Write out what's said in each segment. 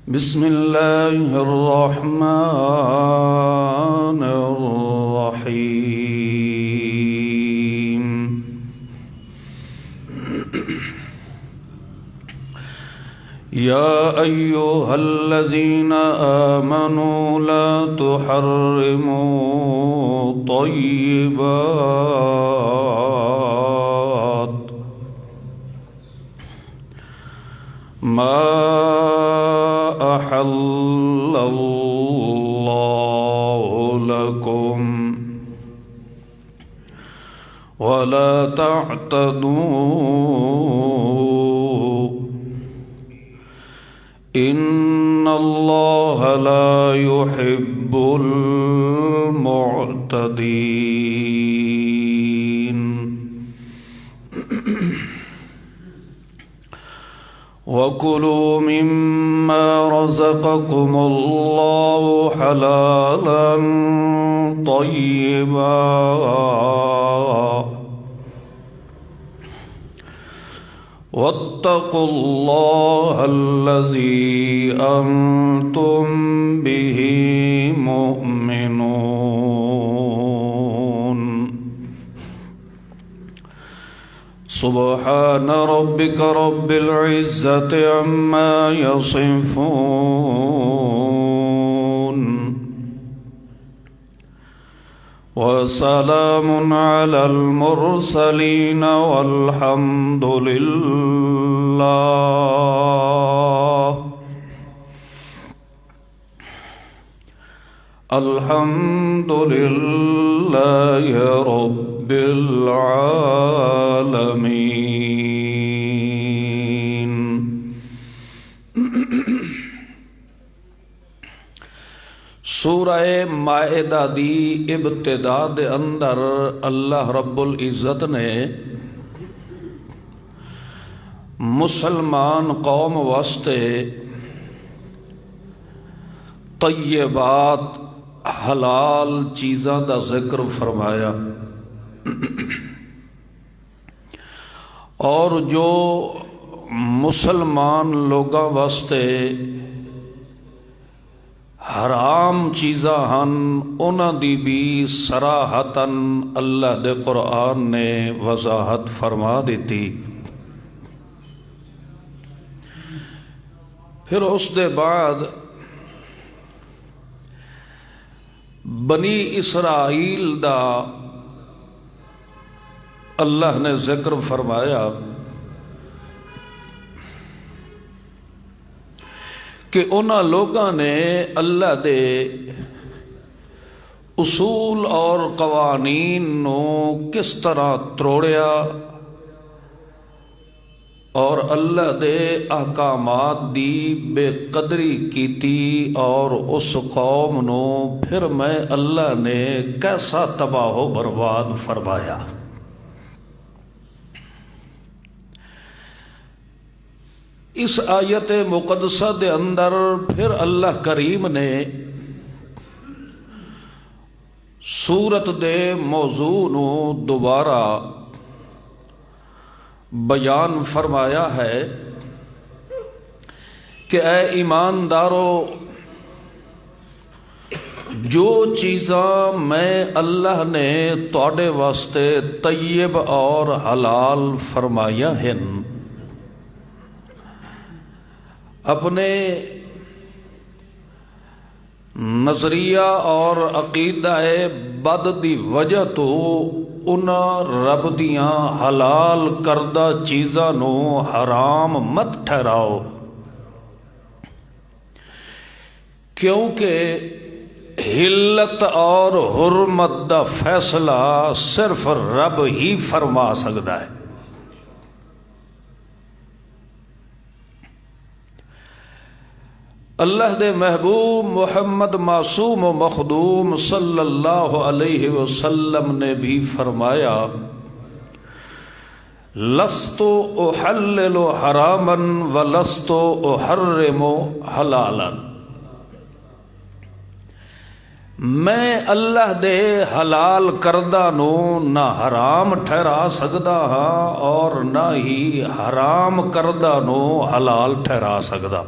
بسم اللہ الرحمن الرحیم یا ایھا الذین آمنوا لا تحرموا طیبات ما أحل الله لكم ولا تعتدوا إن الله لا يحب المعتدين وَكُلُوا مِمَّا رَزَقَكُمُ اللَّهُ حَلَالًا طَيِّبًا وَاتَّقُوا اللَّهَ الَّذِي أَنْتُمْ بِهِ مُؤْمِنُونَ سبحان ربك رب العزة عما يصفون وسلام على المرسلين والحمد لله الحمد لله رب العالمين سورہ مائدہ دی ابتدا دے اندر اللہ رب العزت نے مسلمان قوم واسطے طیبات حلال چیزاں دا ذکر فرمایا اور جو مسلمان لوگاں واسطے حرام چیزاں ہن انہاں دی بھی صراحتاً اللہ دے قرآن نے وضاحت فرما دیتی۔ پھر اس دے بعد بنی اسرائیل دا اللہ نے ذکر فرمایا کہ انہاں لوگاں نے اللہ دے اصول اور قوانین نو کس طرح تروڑیا اور اللہ دے احکامات دی بے قدری کیتی اور اس قوم نو پھر میں اللہ نے کیسا تباہ و برباد فرمایا۔ اس آیت مقدسہ دے اندر پھر اللہ کریم نے سورت دے موضوع نو دوبارہ بیان فرمایا ہے کہ اے ایماندارو، جو چیزاں میں اللہ نے تواڈے واسطے طیب اور حلال فرمایا ہیں، اپنے نظریہ اور عقیدہ بد دی وجہ تو انہاں رب دیاں حلال کردہ چیزاں نو حرام مت ٹھہراؤ، کیونکہ حلت اور حرمت دا فیصلہ صرف رب ہی فرما سکتا ہے۔ اللہ دے محبوب محمد معصوم و مخدوم صلی اللہ علیہ وسلم نے بھی فرمایا، لست احلل حراما ولست احرم حلالا، میں اللہ دے حلال کردہ نو نہ حرام ٹھہرا سکدا ہاں اور نہ ہی حرام کردہ نو حلال ٹھہرا سکدا،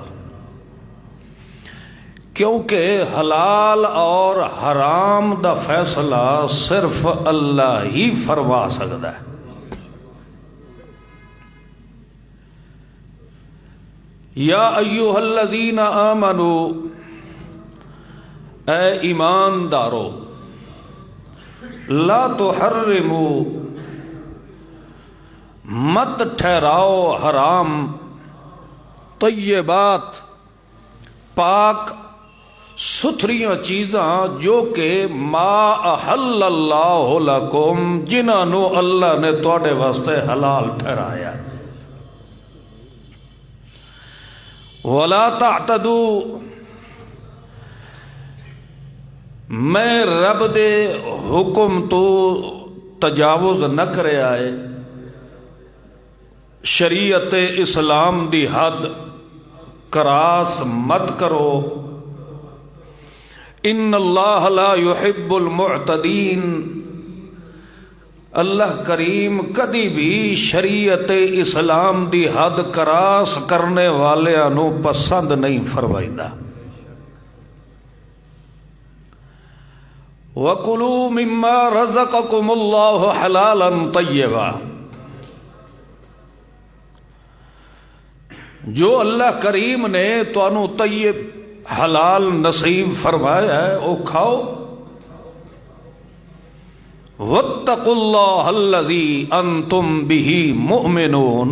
کیونکہ حلال اور حرام دا فیصلہ صرف اللہ ہی فرما سکدا ہے۔ یا ایھا الذین آمنوا، اے ایماندارو، لا تحرموا، مت ٹھہراؤ حرام، طیبات، پاک ستھریاں چیزاں جو کہ ما احل اللہ لکم، جنہاں نو اللہ نے تواڈے واسطے حلال ٹھہرایا۔ ولا تعتدوا، میں رب دے حکم تو تجاوز نہ کرے آئے، شریعت اسلام دی حد کراس مت کرو، ان اللہ لا يحب المعتدین، اللہ کریم کدی بھی شریعت اسلام دی حد کراس کرنے والیاں نو پسند نہیں فرمائیدا۔ وَكُلُوا مِمَّا رَزَقَكُمُ اللَّهُ حَلَالًا طَيِّبًا، جو اللہ کریم نے تانوں طیب حلال نصیب فرمایا ہے وہ کھاؤ۔ وَاتَّقُوا اللَّهَ الَّذِي أَنْتُمْ بِهِ مُؤْمِنُونَ،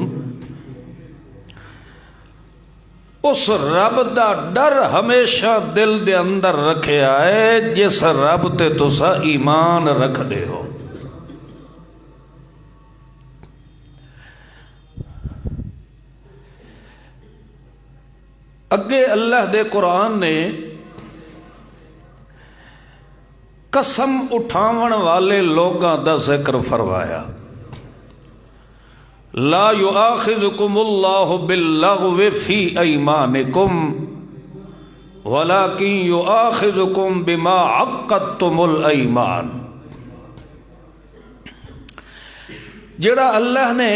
اس رب دا ڈر ہمیشہ دل دے اندر رکھیا ہے جس رب تے تسا ایمان رکھ دے ہو۔ اگے اللہ دے قرآن نے قسم اٹھاون والے لوگاں دا ذکر فرمایا، لا یؤاخذکم اللہ باللغو فی ایمانکم ولکن یؤاخذکم بما عقدتم الایمان۔ جڑا اللہ نے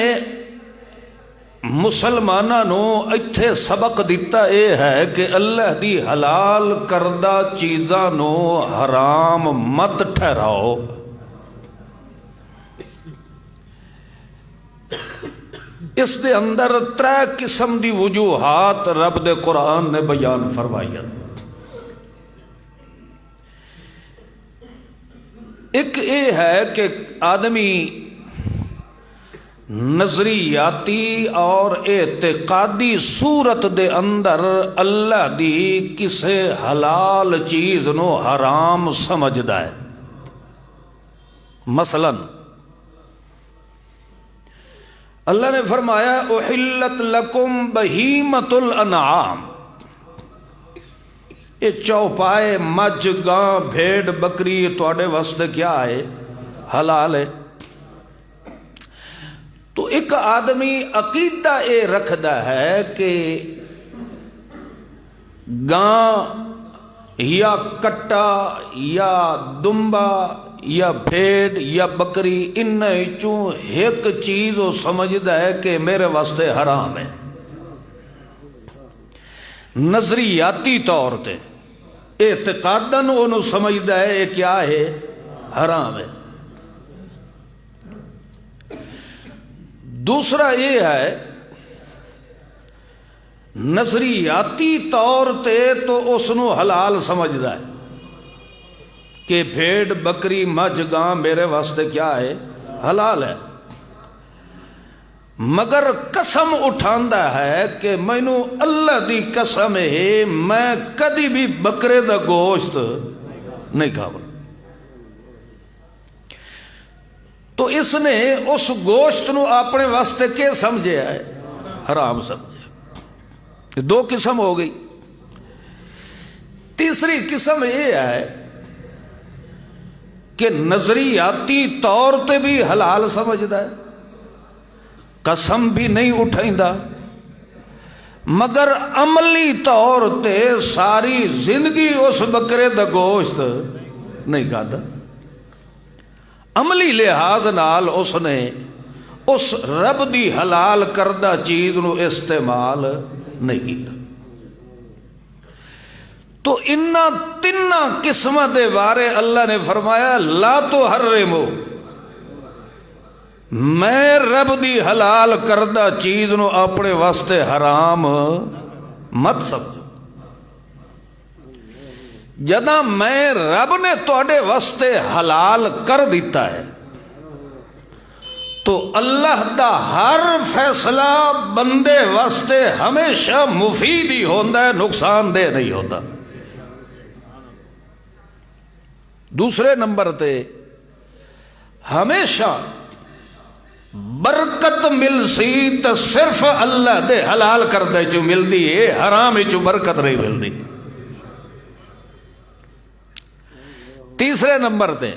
مسلماناں نو ایتھے سبق دیتا اے ہے کہ اللہ دی حلال کردہ چیزاں نو حرام مت ٹھہراؤ۔ اس دے اندر 3 قسم دی وجوہات رب دے قرآن نے بیان فرمائی۔ ایک یہ ہے کہ آدمی نظریاتی اور اعتقادی صورت دے اندر اللہ دی کسے حلال چیز نو حرام سمجھدا ہے۔ مثلا اللہ نے فرمایا احلت لکم بہیمۃ الانعام، یہ چوپائے مجھ گاں بھیڑ بکری تواڈے واسطے کیا ہے؟ حلال ہے۔ تو ایک آدمی عقیدہ اے رکھدا ہے کہ گاں یا کٹا یا دمبا یا بھیڑ یا بکری ان چوں ایک چیز وہ سمجھدا ہے کہ میرے واسطے حرام ہے، نظریاتی طور تے اعتقاداً انہوں سمجھدا ہے یہ کیا ہے؟ حرام ہے۔ دوسرا یہ ہے نظریاتی طور تے تو اس نو حلال سمجھدا ہے کہ بھیڑ بکری مجھ گاں میرے واسطے کیا ہے؟ حلال ہے، مگر قسم اٹھاندا ہے کہ مینوں اللہ دی قسم ہے میں کدی بھی بکرے دا گوشت نہیں کھاواں۔ تو اس نے اس گوشت نو اپنے واسطے کیا سمجھے ہے؟ حرام سمجھے۔ 2 قسم ہو گئی۔ تیسری قسم یہ ہے کہ نظریاتی طور تے بھی حلال سمجھدا ہے، قسم بھی نہیں اٹھائندا، مگر عملی طور تے ساری زندگی اس بکرے دا گوشت نہیں کھادا. عملی لحاظ نال اس نے اس رب دی حلال کردہ چیز نو استعمال نہیں کیتا. تو انہاں تیناں قسماں دے بارے اللہ نے فرمایا لا تحرمو، میں رب دی حلال کردہ چیز نو اپنے واسطے حرام مت سمجھو. جداں میں رب نے تواڈے واسطے حلال کر دیتا ہے تو اللہ دا ہر فیصلہ بندے واسطے ہمیشہ مفید ہی ہوندا ہے، نقصان دہ نہیں ہوتا. دوسرے نمبر تے ہمیشہ برکت مل سی تو صرف اللہ دے حلال کردے چو ملدی ہے، حرام چو برکت نہیں ملدی. تیسرے نمبر تے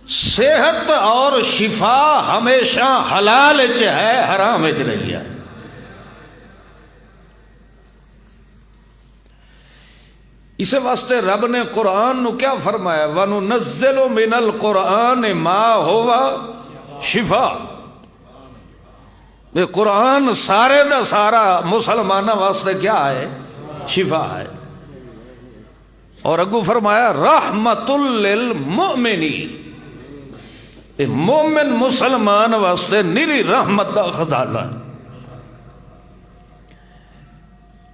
صحت اور شفا ہمیشہ حلال چ ہے، حرام چ نہیں ہے. اس واسطے رب نے قرآن نو کیا فرمایا وَنُنَزِّلُ مِنَ الْقُرْآنِ مَا هُوَ شِفَاء. یہ قرآن سارے دا سارا مسلمانہ واسطے کیا ہے؟ شفا ہے. اور اگو فرمایا رحمت للمؤمنین، مومن مسلمان واسطے نیری رحمت دا خزانہ ہے.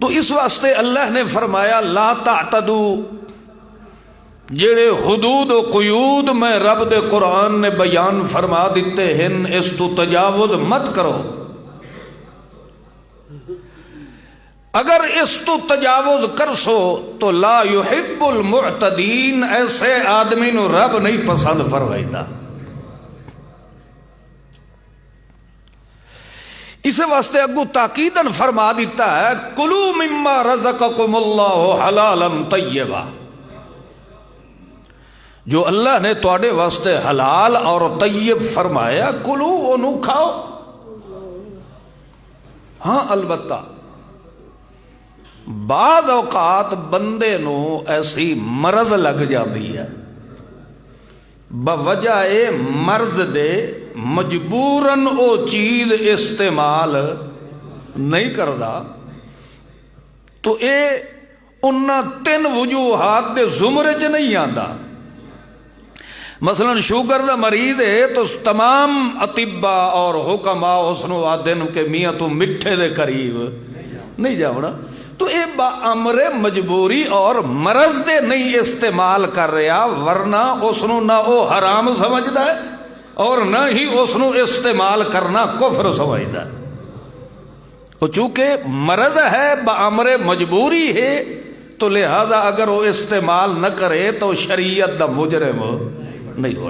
تو اس واسطے اللہ نے فرمایا لا تعتدو، جڑے حدود و قیود میں رب دے قرآن نے بیان فرما دیتے ہیں اس تو تجاوز مت کرو. اگر اس تو تجاوز کرسو تو لا یحب المعتدین، ایسے آدمی نو رب نہیں پسند فرمائیدا. اس واسطے اگو تاکیدن فرما دیتا ہے کلو مما رزقکم اللہ حلالا طیبا، جو اللہ نے تواڈے واسطے حلال اور طیب فرمایا کلو انہوں کھاؤ. ہاں البتہ بعض اوقات بندے نو ایسی مرض لگ جاتی ہے، بوجہ مرض دے مجبوراً او چیز استعمال نہیں کردا، تو اے انہاں تین وجوہات دے زمرے چ نہیں آندا. مثلا شوگر دا مریض ہے تو تمام اطباء اور حکماء اس نو آدن کہ میاں تو مٹھے دے قریب نہیں جاونا، تو اے با امر مجبوری اور مرض دے نہیں استعمال کر رہا، ورنہ اس نو نہ او حرام سمجھدا ہے اور نہ ہی اس نو استعمال کرنا کفر سمجھدا ہے. تو چونکہ مرض ہے با امر مجبوری ہے تو لہذا اگر وہ استعمال نہ کرے تو شریعت دا مجرم نہیں ہو.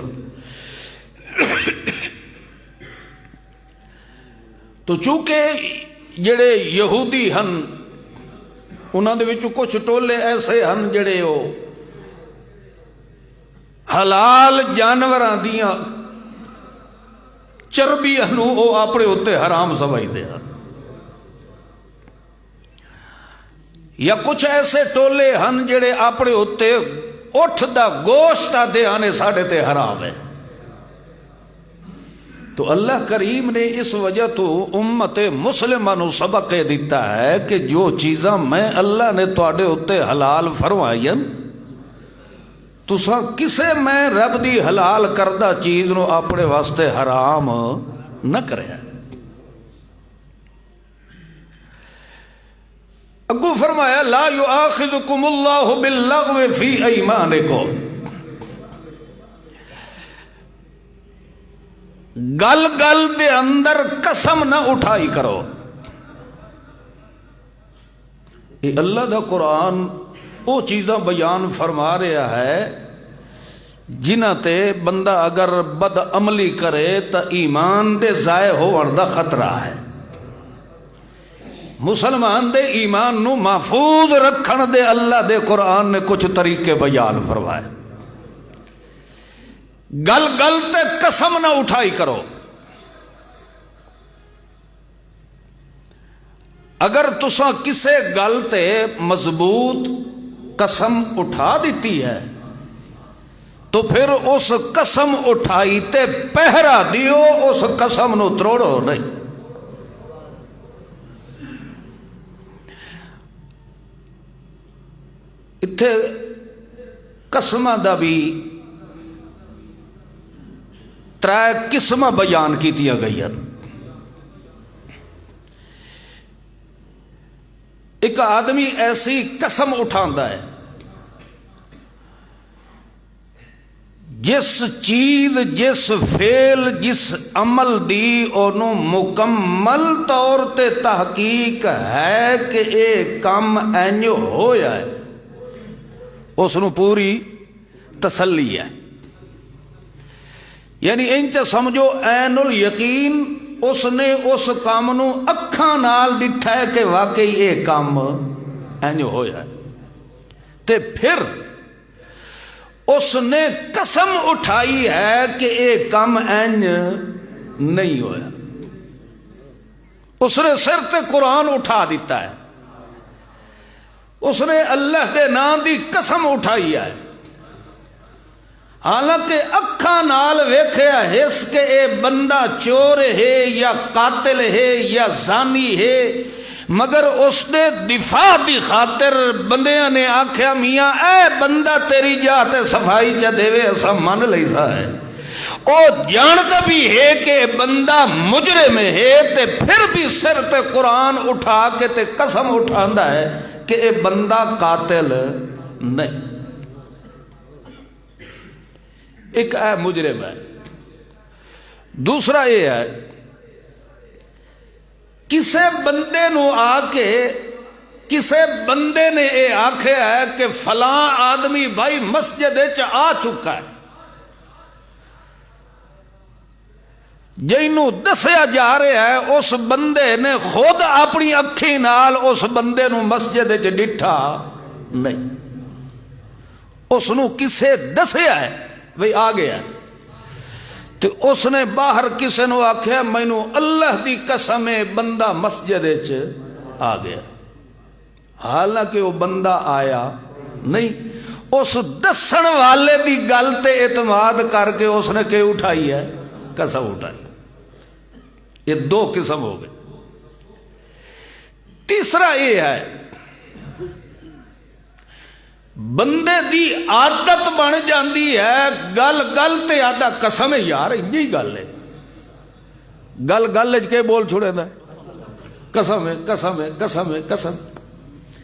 تو چونکہ جڑے یہودی ہن انہاں دے وچوں کچھ ٹولے ایسے ہن جڑے او حلال جانوراں دیاں چربیاں نو او اپنے اوتے حرام سمجھدے ہیں، یا کچھ ایسے ٹولے ہن جڑے اپنے اوتے اٹھ دا گوشت آدھے آنے ساڑھے تے حرام ہے. تو اللہ کریم نے اس وجہ تو امت مسلمہ نو سبق دیتا ہے کہ جو چیزاں میں اللہ نے تواڈے اوتے حلال فرمائیں تساں کسے میں رب دی حلال کردہ چیز نو اپنے واسطے حرام نہ کرے. اگو فرمایا لا یؤاخذکم اللہ باللغو فی ایمانکم، گل گل دے اندر قسم نہ اٹھائی کرو. یہ اللہ دا قرآن وہ چیزاں بیان فرما رہا ہے جنہ تے بندہ اگر بد عملی کرے تو ایمان دے ضائع ہون دا خطرہ ہے. مسلمان دے ایمان نو محفوظ رکھن دے اللہ دے قرآن نے کچھ طریقے بیان فرمائے. گل گل تے قسم نہ اٹھائی کرو. اگر تساں کسے گل تے مضبوط قسم اٹھا دیتی ہے تو پھر اس قسم اٹھائی تے پہرا دیو، اس قسم نو تروڑو نہیں۔ اتھے قسمہ دا بھی ترائے قسمہ بیان کیتیاں گئی ہیں۔ ایک آدمی ایسی قسم اٹھاندا ہے جس چیز، جس فعل، جس عمل دی انہوں مکمل طور تے تحقیق ہے کہ اے کام اینجو ہویا ہے، اس نو پوری تسلی ہے۔ یعنی انچ سمجھو عین الیقین اس نے اس کام نو اکھاں نال ڈٹھا ہے کہ واقعی اے کام اینجو ہویا ہے، تے پھر اس نے قسم اٹھائی ہے کہ اے کام اینج نہیں ہویا۔ اس نے سر تے قرآن اٹھا دیتا ہے، اس نے اللہ دے نام دی قسم اٹھائی ہے، حالانکہ اکھاں نال ویکھیا حس کہ اے بندہ چور ہے یا قاتل ہے یا زانی ہے، مگر اس نے دفاع دی خاطر بندیاں نے آکھیا میاں اے بندہ تیری جاتے صفائی چا دے وے اسا من لئی سا ہے، او جانتا بھی ہے کہ بندہ مجرم ہے، تے پھر بھی سر تے قرآن اٹھا کے تے قسم اٹھاندا ہے کہ اے بندہ قاتل نہیں۔ ایک ہے مجرم ہے، دوسرا یہ ہے کسے بندے نو آ کے کسے بندے نے اے آکھے ہے کہ فلاں آدمی بھائی مسجد آ چکا ہے، جنوں دسیا جا رہا ہے اس بندے نے خود اپنی اکھی نال اس بندے نو مسجد ڈٹھا نہیں، اس نو کسے دسیا ہے وہی آ گیا، تو اس نے باہر کسے نو آکھیا مینوں اللہ دی قسم بندہ مسجد آ گیا، حالانکہ وہ بندہ آیا نہیں، اس دسن والے دی گل تے اعتماد کر کے اس نے کہ اٹھائی ہے، قسم اٹھائی۔ یہ دو قسم ہو گئے۔ تیسرا یہ ہے بندے دی عادت بن جاندی ہے، گل گل تے آدھا قسم ہے یار انجی گل ہے، گل گل کے بول چھوڑے دا قسم ہے قسم ہے قسم ہے قسم،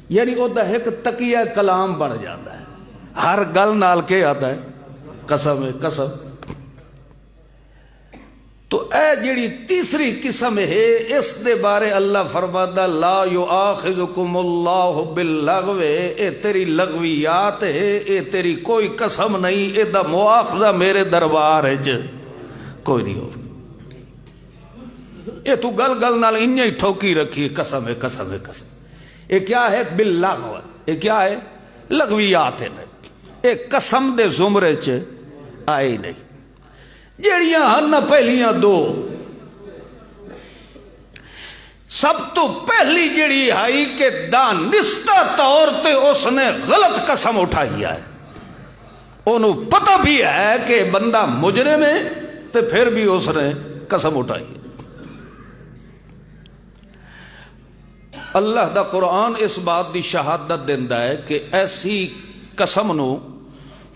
یعنی او دا ایک تقیہ کلام بن جاتا ہے، ہر گل نال کے آتا ہے قسم ہے قسم۔ تو اے جیڑی تیسری قسم ہے اس دے بارے اللہ فرماتا لا یؤاخذکم اللہ باللغو، اے تیری لغویات ہے، اے تیری کوئی قسم نہیں، اے دا مواخذہ میرے دربار ہے کوئی نہیں ہو، اے تو گل گل نال انہیں ہی ٹھوکی رکھی قسم ہے قسم ہے قسم۔ اے کیا ہے باللغو، اے کیا ہے لغویات ہے، اے قسم دے زمرے چ آئے نہیں۔ جیڑیاں ہن پہلیاں دو، سب تو پہلی جیڑی آئی کہ دانستہ طور تے اس نے غلط قسم اٹھائی ہے، انہوں پتہ بھی ہے کہ بندہ مجرم ہے تے پھر بھی اس نے قسم اٹھائی ہے۔ اللہ دا قرآن اس بات دی شہادت دیندا ہے کہ ایسی قسم نو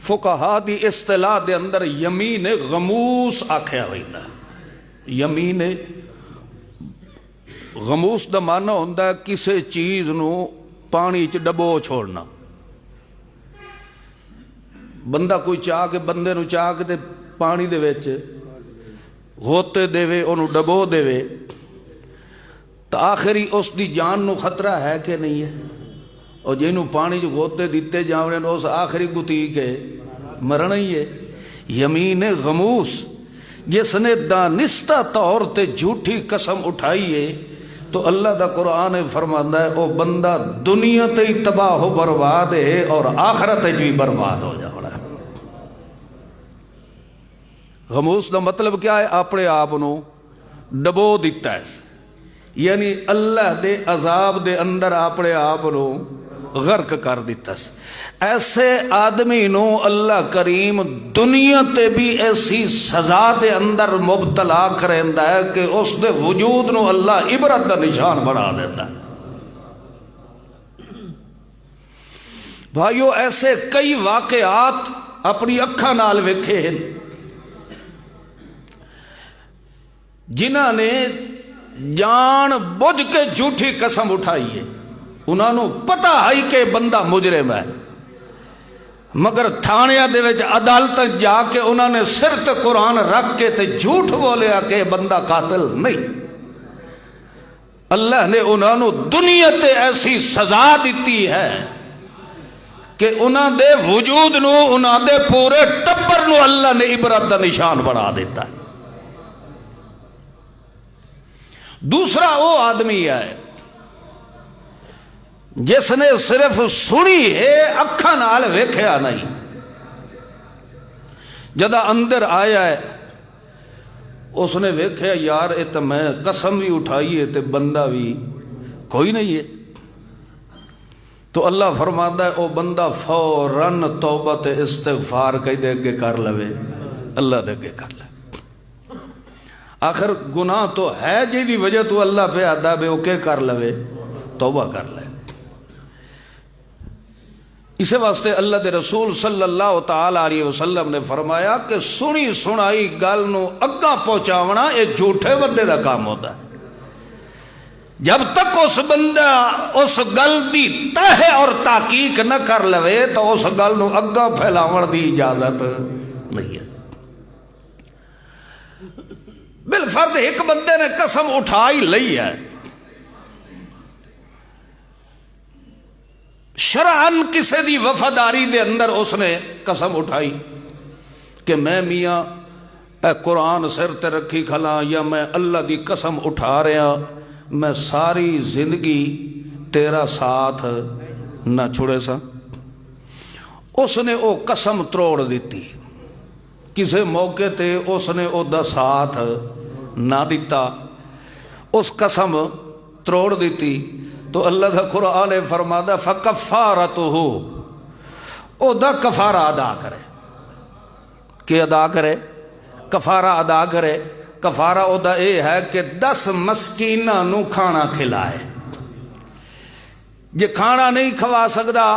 فقہا دی اصطلاح دے اندر یمین غموس آکھیا ویندا ہے۔ یمین غموس دا معنی ہوندا ہے کسے چیز نو پانی چ ڈبو چھوڑنا، بندہ کوئی چاہ کے بندے نو چاہ کے تے پانی دے وچ غوطے دے وے، انہوں ڈبو دے وے، تو آخری اس دی جان نو خطرہ ہے کہ نہیں ہے، اور جنہوں پانی جو غوطے دیتے جاونے نو اس آخری گتی کے مرنا ہی ہے۔ یمین غموس جس نے دانستہ طور تے جھوٹی قسم اٹھائی ہے، تو اللہ دا قرآن فرماتا ہے او بندہ دنیا تے ہی تباہ و برباد ہے اور آخرت بھی برباد ہو جانا ہے۔ غموس دا مطلب کیا ہے؟ اپنے آپ نو ڈبو دیتا ہے، یعنی اللہ دے عذاب دے اندر اپنے آپ نو غرق کر دیتا سی۔ ایسے آدمی نو اللہ کریم دنیا تے بھی ایسی سزا دے اندر مبتلا کریندا ہے کہ اس دے وجود نو اللہ عبرت دا نشان بنا دیتا ہے۔ بھائیو ایسے کئی واقعات اپنی اکھاں نال ویکھے ہیں جنہاں نے جان بوجھ کے جھوٹی قسم اٹھائی ہے، انہاں نو پتہ ہے کہ بندہ مجرم ہے، مگر تھانیاں دے وچ عدالت جا کے انہاں نے سر تے قرآن رکھ کے تے جھوٹ بولیا کہ بندہ قاتل نہیں۔ اللہ نے انہاں نو دنیا تے ایسی سزا دیتی ہے کہ انہاں دے وجود نو، انہاں دے پورے ٹبر نو اللہ نے عبرت دا نشان بنا دیتا ہے۔ دوسرا وہ آدمی ہے جس نے صرف سنی ہے، اکھاں نال ویکھیا نہیں۔ جدا اندر آیا ہے اس نے ویکھیا یار اے تے میں قسم بھی اٹھائی ہے تے بندہ بھی کوئی نہیں ہے، تو اللہ فرماتا ہے او بندہ فوراً توبہ تے استغفار کہیں دے کے کر لوے، اللہ دے کے کر لے۔ آخر گناہ تو ہے جی دی وجہ تو اللہ پہ آدھا بے اوکے کر لوے، توبہ کر لے۔ اسے واسطے اللہ دے رسول صلی اللہ تعالی علیہ وسلم نے فرمایا کہ سنی سنائی گل نو اگاں پہنچاونا یہ جھوٹے بندے دا کام ہوتا ہے۔ جب تک اس بندہ اس گل دی تہ اور تحقیق نہ کر لوے تو اس گل نو اگاں پھیلاون دی اجازت نہیں ہے۔ بالفرض ایک بندے نے قسم اٹھائی لئی ہے، شرعاً کسی دی وفاداری دے اندر اس نے قسم اٹھائی کہ میں میاں اے قرآن سر تے رکھی کھلا یا میں اللہ دی قسم اٹھا رہا میں ساری زندگی تیرا ساتھ نہ چھوڑے سا، اس نے او قسم تروڑ دیتی، کسی موقع تے اس نے او دا ساتھ نہ دیتا، اس قسم تروڑ دیتی، تو اللہ دا قرآن فرمادا فکفارتہ، او دا کفارہ ادا کرے۔ کہ ادا کرے؟ کفارہ ادا کرے۔ کفارہ او دا اے ہے کہ 10 مسکیناں نو کھانا کھلائے۔ جے کھانا نہیں کھوا سکدا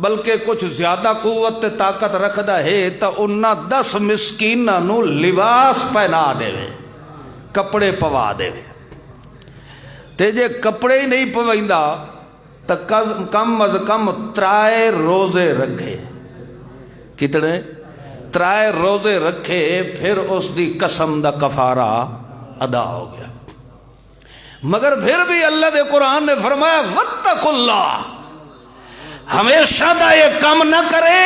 بلکہ کچھ زیادہ قوت تے طاقت رکھدا ہے تو انہاں 10 مسکیناں نو لباس پہنا دے، کپڑے پوا دے۔ تے جے کپڑے ہی نہیں پویندا تو کم از کم 3 روزے رکھے۔ کتنے؟ 3 روزے رکھے، پھر اس دی قسم دا کفارہ ادا ہو گیا۔ مگر پھر بھی اللہ دے قرآن نے فرمایا واتقوا اللہ، ہمیشہ دا یہ کام نہ کرے،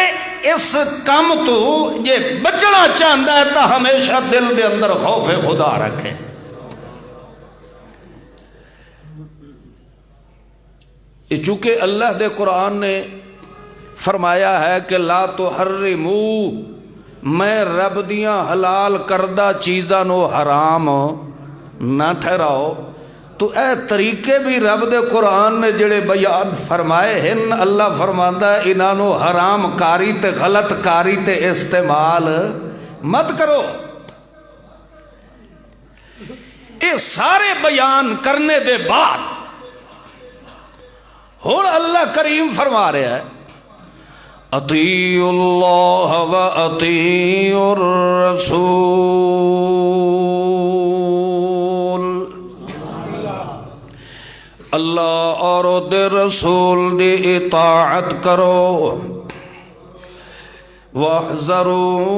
اس کام تو یہ بچنا چاہتا ہے تو ہمیشہ دل دے اندر خوف خدا رکھے۔ چونکہ اللہ دے قرآن نے فرمایا ہے کہ لا تحرموا، میں رب دیاں حلال کردہ چیزاں نو حرام نہ ٹھہراؤ، تو اے طریقے بھی رب دے قرآن نے جڑے بیان فرمائے ہیں، اللہ فرماندا ہے انہاں نو حرام کاری تے غلط کاری تے استعمال مت کرو۔ یہ سارے بیان کرنے دے بعد ہن اللہ کریم فرما رہا ہے اطیعوا اللہ و اطیعوا الرسول، اللہ اور دے رسول دی اطاعت کرو، واحذروا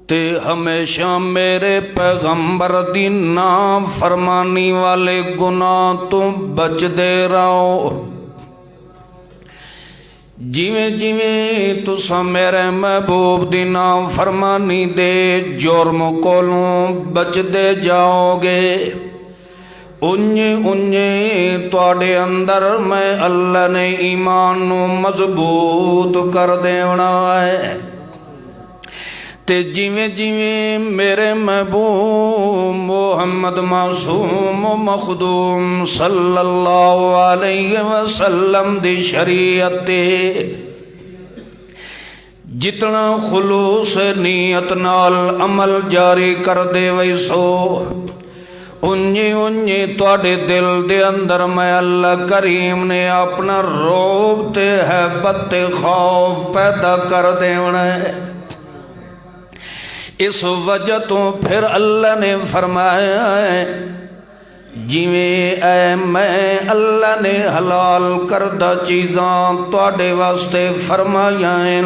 تے ہمیشہ میرے پیغمبر دی نافرمانی والے گناہ تو بچ دے رہو، جیویں جیویں تساں میرے محبوب دی نافرمانی دے جرم کولوں بچ دے جاؤ گے، انجے تواڈے اندر میں اللہ نے ایمان نو مضبوط کر دینا ہے۔ تے جیویں جیویں میرے محبوب محمد معصوم و مخدوم صلی اللہ علیہ وسلم دی شریعت تے جتنا خلوص نیت نال عمل جاری کر دے ویسو انجی تواڈے دل دے اندر میں اللہ کریم نے اپنا روب تے ہیبت تے خوف پیدا کر دینا ہے۔ اس وجہ تو پھر اللہ نے فرمایا ہے جویں اے میں اللہ نے حلال کردہ چیزاں تواڈے واسطے فرمایا ہیں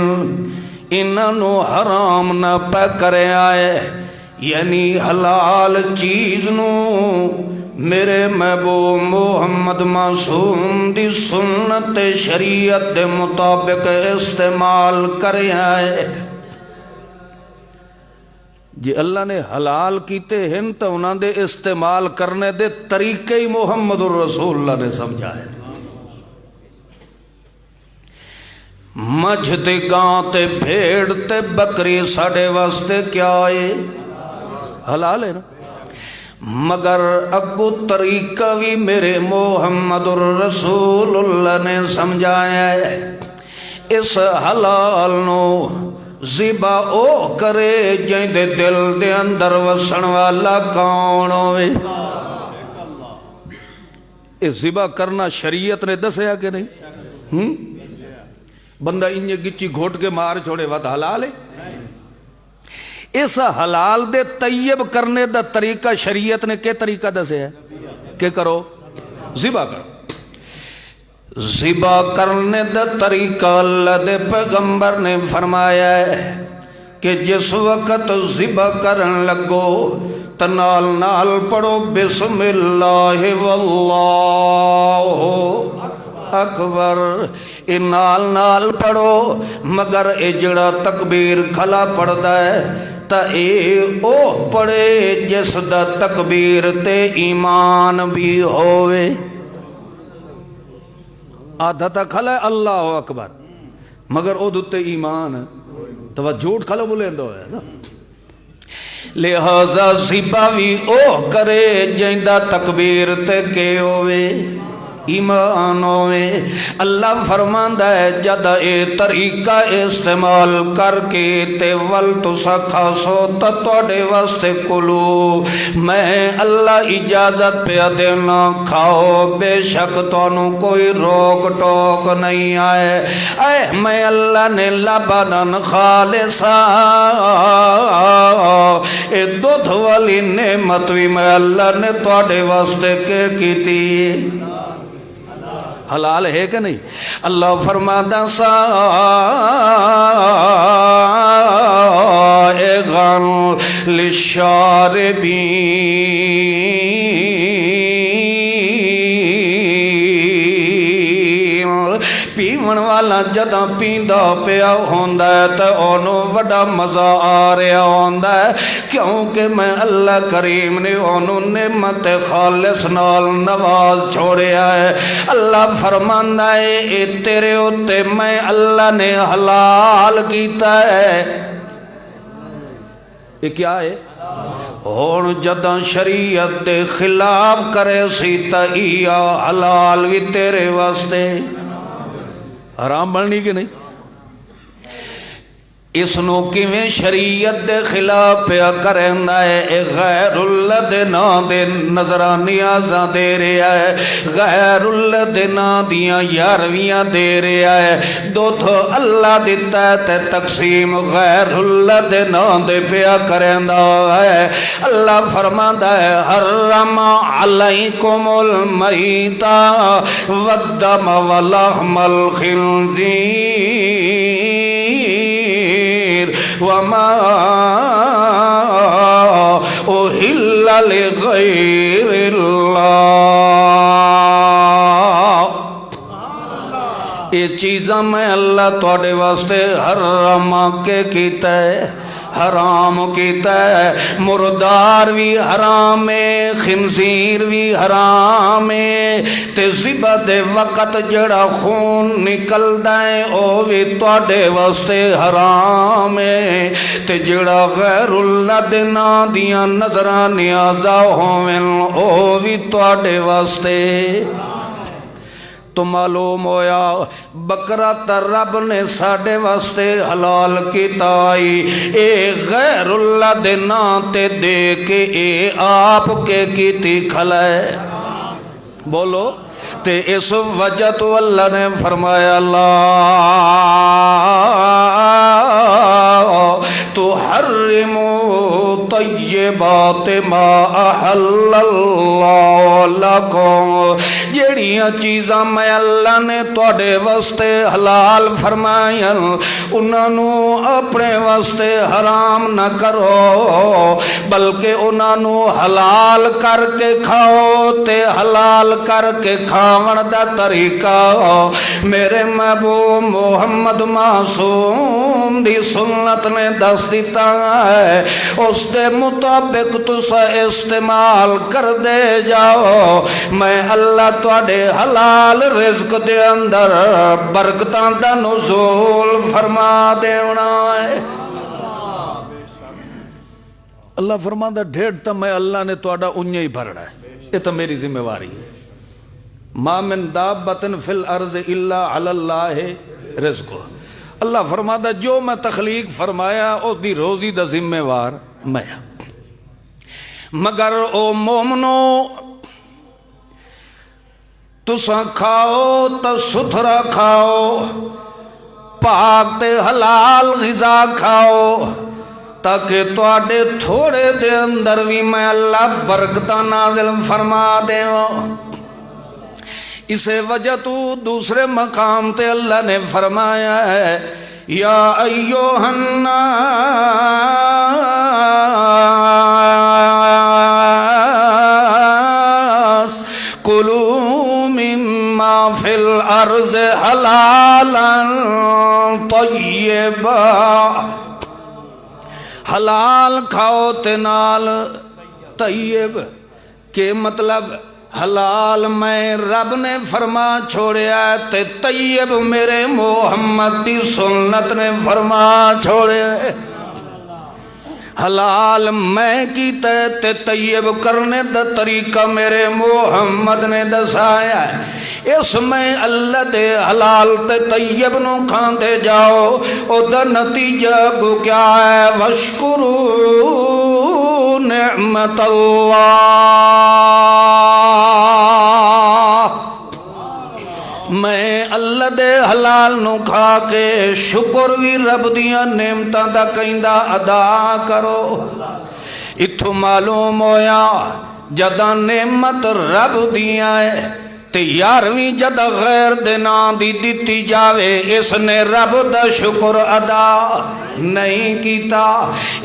انہاں نو حرام نہ پہ کرے آئے، یعنی حلال چیز نو میرے محبوب محمد معصوم دی سنت شریعت دے مطابق استعمال کرے آئے۔ جی اللہ نے حلال کیتے ہیں تو انہاں دے استعمال کرنے دے طریقے ہی محمد الرسول اللہ نے سمجھائے۔ مجھ تے گاں تے بھیڑ تے بکری ساڑے واسطے کیا ہے؟ حلال ہے نا، مگر اگو طریقہ بھی میرے محمد الرسول اللہ نے سمجھایا ہے۔ اس حلال نو ذبح او کرے جن دے دل دے اندر وسن والا کون ہوئے۔ اس ذبح کرنا شریعت نے دسیا کہ نہیں؟ بندہ انجے گچی گھوٹ کے مار چھوڑے وقت حلال ہے۔ اس حلال دے طیب کرنے دا طریقہ شریعت نے کیا طریقہ دسیا ہے کہ کرو ذبح کرو۔ ذبح کرنے دا طریقہ اللہ دے پیغمبر نے فرمایا ہے کہ جس وقت ذبح کرن لگو تنال نال پڑھو بسم اللہ واللہ اکبر، نال نال پڑھو، مگر اے جڑا تکبیر کھلا پڑھدا ہے تا اے او پڑھے جس دا تکبیر تے ایمان بھی ہوئے۔ آدھا تا کھلا ہے اللہ اکبر مگر او دوتے ایمان تو وہ جھوٹ کھلا بولے اندو ہے نا۔ لہذا ذبح بھی او کرے جیندہ تکبیر تے کے ہوئے ایمان ہوئے۔ اللہ فرماندا ہے جد اے طریقہ استعمال کر کے تے ول تسا کھاسو تا توڑے واسطے کلو، میں اللہ اجازت پہ دینا کھاؤ، بے شک تونوں کوئی روک ٹوک نہیں آئے۔ اے میں اللہ نے لبنن خالصا، اے دودھ والی نعمت بھی میں اللہ نے توڑے واسطے کے کی تھی۔ حلال ہے کہ نہیں؟ اللہ فرماتا سائغاً للشاربین، پیون والا جداں پیندا پیا ہوندا ہے تے اونوں وڈا مزہ آ رہا ہوندا ہے، کیونکہ میں اللہ کریم نے اونوں نعمت خالص نال نواز چھوڑیا ہے۔ اللہ فرماندا ہے اے تیرے اُتے میں اللہ نے حلال کیتا ہے۔ یہ کیا ہے؟ ہون جداں شریعت دے خلاف کرے سی تا ایا حلال بھی تیرے واسطے حرام بننی کہ نہیں؟ اس نو کیویں شریعت دے خلاف پیا کرندا ہے، اے غیر اللہ دے نام دے نظرانیاں دے رہا ہے، غیر اللہ دے نام دیاں یارویاں دے رہا ہے، دودھ اللہ دیتا ہے تے تقسیم غیر اللہ دے نام دے پیا کرندا ہے۔ اللہ فرماندا ہے حرم علیکم المیتہ والدم ولحم الخنزیر وما اہل لغیر اللہ۔ یہ چیزاں میں اللہ تواڈے واسطے حرام کے کیتا ہے، حرام کیتا ہے، مردار بھی حرام ہے، خنزیر بھی حرام ہے، تے ذبح دے وقت جڑا خون نکلدا ہے او بھی تواڈے واسطے حرام ہے، تے جڑا غیر اللہ دے ناں دیاں نظراں نیازاں ہوویں او بھی تواڈے واسطے۔ تو معلوم ہویا بکرا تا رب نے ساڈے واسطے حلال کیتا اے غیر اللہ دے ناں تے دے کے اے آپ کے کیتی کھلائے، بولو تے اس وجہ تو اللہ نے فرمایا لا تحرموا طیبات ما احل اللہ لکم، جیڑیاں چیزاں میں اللہ نے تواڈے واسطے حلال فرمائیاں انہاں اپنے واسطے حرام نہ کرو، بلکہ انہاں حلال کر کے کھاؤ، تے حلال کر کے کھاون دا طریقہ میرے محبوب محمد معصوم دی سنت نے دس دیتا ہے، اس دے مطابق تسا استعمال کر دے جاؤ، میں اللہ تواڈے حلال رزق دے اندر برکتاں دا نزول فرما دینا ہے۔ اللہ فرماندا ڈھیر تا میں اللہ نے تواڈا انجے ہی بھرنا ہے، یہ تو میری ذمہ واری ہے۔ ما من دابۃ فی الارض الا علی اللہ رزقہ، اللہ فرماتا جو میں تخلیق فرمایا اس دی روزی دا ذمہ وار میں، مگر او مومنو تساں کھاؤ تا ستھرا کھاؤ، پاک تے حلال غذا کھاؤ، تاکہ تواڈے تھوڑے دے اندر بھی میں اللہ برکتاں نازل فرما دیواں۔ اسے وجہ تو دوسرے مقام تے اللہ نے فرمایا ہے یا ایوہ الناس کلوا مما فی الارض حلالا طیبا، حلال کھاؤ تے نال طیب، کہ مطلب حلال میں رب نے فرما چھوڑیا تے طیب میرے محمد دی سنت نے فرما چھوڑیا، حلال میں کیتا تے طیب کرنے دا طریقہ میرے محمد نے دسایا ہے، اس میں اللہ دے حلال تے طیب نو کھاندے جاؤ، او دا نتیجہ گو کیا ہے وشکرو نعمت اللہ، میں اللہ دے حلال نو کھا کے شکر بھی رب دیاں نعمتاں دا کہندا ادا کرو۔ اتھوں معلوم ہویا جداں نعمت رب دیاں ہے تے یارویں جدہ غیر دے نام دی دتی جاوے، اس نے رب دا شکر ادا نہیں کیتا،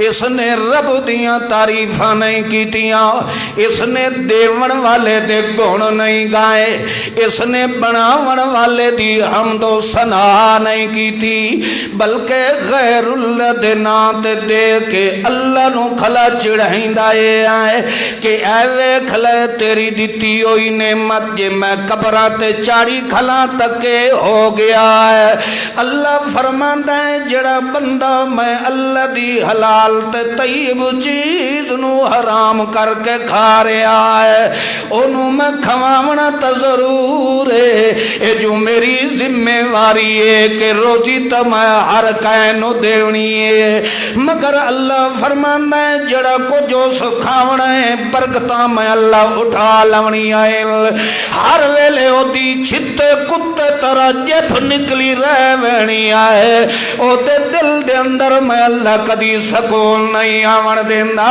اس نے رب دیاں تعریفاں نہیں کیتیاں، اس نے دیون والے دے گن نہیں گائے، اس نے بناون والے دی حمد و ثنا نہیں کیتی، بلکہ غیر اللہ دے نام تے دے کے اللہ نو کھلا چڑھائندا اے آئے کہ اے ویکھ لے تیری دتی ہوئی نعمت جے میں قبراں تے چاڑی کھلا تکے ہو گیا ہے۔ اللہ فرماندا ہے جڑا بندہ میں اللہ دی حلال تے طیب چیز نو حرام کر کے کھا رہا ہے، انہوں میں کھواونا تا ضرور ہے، اے جو میری ذمہ واری ہے کہ روزی تا میں ہر کائنو دیونی ہے، مگر اللہ فرماندا ہے جڑا کو جو سکھاونا ہے برکتاں میں اللہ اٹھا لونی آئے، ہر ویلے او دی چھتے کتے طرح جب نکلی رہ وینی آئے، او دے دل دے اندر میں اللہ کدی سکون نہیں آون دینا،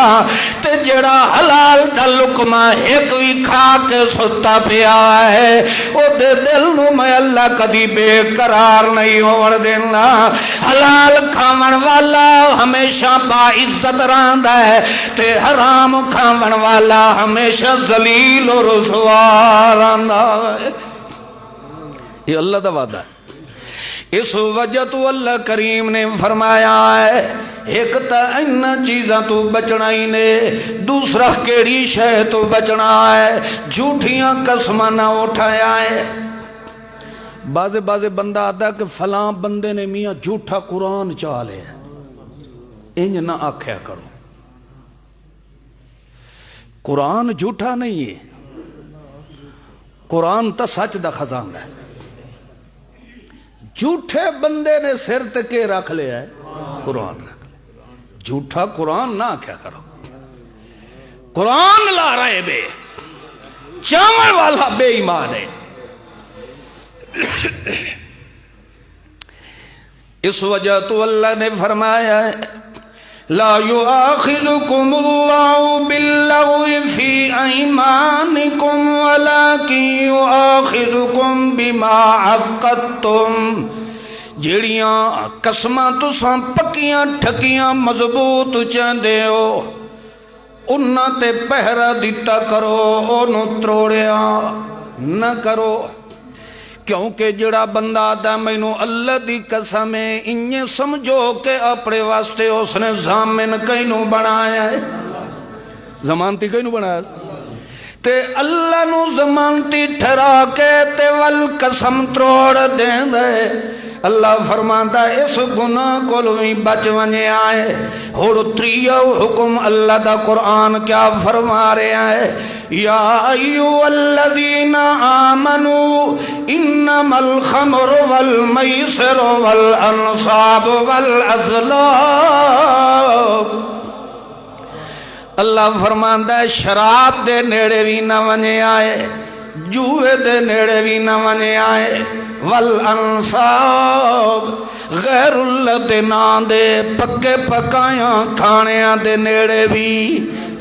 تے جڑا حلال دا لقمہ ایک بھی کھا کے ستا پیا ہے، او دے دل نو میں اللہ کدی بے قرار نہیں ہون دینا، حلال کھاون والا ہمیشہ با عزت رہندا ہے، تے حرام کھاون والا ہمیشہ ذلیل و رسوا رہندا ہے۔ یہ اللہ دا وعدہ ہے، اس وجہ تو اللہ کریم نے فرمایا ہے ایک تا ان چیزاں تو بچنا ہی نے، دوسرا کیڑی شے تو بچنا ہے، جھوٹیاں قسماں نہ اٹھایا ہے۔ بازے بندہ آتا کہ فلاں بندے نے میاں جھوٹا قرآن چاہ لیا، انج نہ آکھیا کرو، قرآن جھوٹا نہیں ہے، قرآن تا سچ دا خزانہ ہے۔ جھوٹے بندے نے سر تکے رکھ لیا ہے، قرآن رکھ لیا، جھوٹا قرآن نہ کیا کرو۔ قرآن لا رہے بے چاول والا بے ایمان ہے۔ اس وجہ تو اللہ نے فرمایا ہے لا يؤاخذكم الله باللغو في أيمانكم ولكن يؤاخذكم بما عقدتم، جڑیاں قسماں تساں پکیاں ٹھکیاں مضبوط چاہندے ہو انہاں تے پہرا دیتا کرو، انہوں تروڑیا نہ کرو، کیونکہ جڑا بندہ آتا مینوں اللہ دی قسم ہے انہیں سمجھو کہ اپنے واسطے اس نے ضامن کینوں بنایا ہے، ضمانتی کینوں بنایا تے اللہ نو ضمانتی ٹھہرا کے تے والقسم تروڑ دیں دے۔ اللہ فرماندا اس گناہ کو لویں بچ ونجے آئے۔ اور تریو حکم اللہ دا قرآن کیا فرما رہا ہے یا ایھا الذین آمنوا انما الخمر والمیسر والانصاب والازلام، اللہ فرماندا ہے شراب دے نیڑے بھی نہ ونجے آئے، جوئے دے نیڑے بھی نہ ونجے آئے، والانصاب غیر اللہ دے نام دے پکے پکایاں کھانیاں دے نیڑے بھی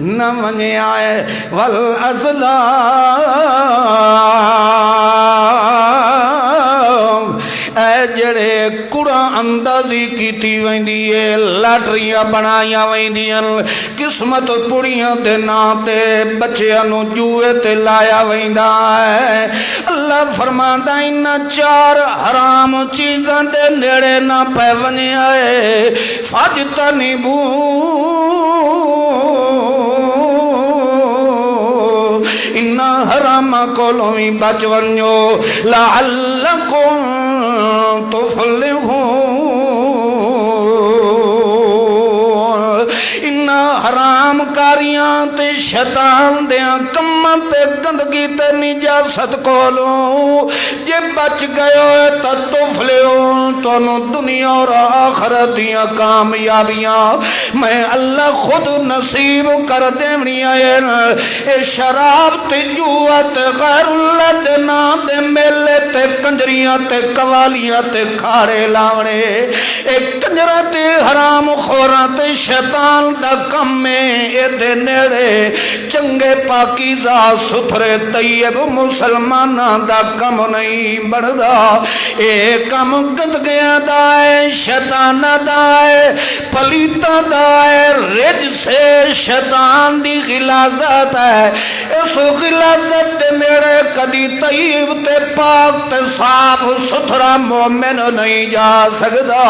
نہ ونجے آئے، والازلام اے جڑے کڑا اندازی کیتی ویندی ہے، لاٹریاں بنائیاں ویندیاں، قسمت پڑیاں دے نام تے بچیاں نو جوئے تے لایا ویندا ہے۔ اللہ فرماندا انہاں چار حرام چیزاں دے نیڑے نہ پے ونجے آئے، فاجتنبو انہاں حراماں کولوں وی بچ ونجو لعلکم تفلحون، انہاں حرام کاریاں تے شیطان دیاں کماں تے گندگی تے نجاست کولوں جے بچ گئے ہوئے تا تفلحون، تانوں دنیا اور آخرت دیاں کامیابیاں میں اللہ خود نصیب کر دیونیاں ہیں۔ اے شراب تے جوا تے غیر اللہ دے نام دے میلے تے کنجریاں تے قوالیاں تے کھارے لاونے، اے کنجراں تے حرام خوراں تے شیطان دا کم میں اے دے نیڑے چنگے پاکیزہ ستھرے طیب مسلماناں دا کم نہیں بڑھدا، اے کم گندگیاں دا ہے، شیطانہ دا ہے، پلیتہ دا ہے، رج سے شیطان دی غلاظت ہے، اس غلاظت دے نیڑے کدی طیب تے پاک تے صاف ستھرا مومن نہیں جا سکدا۔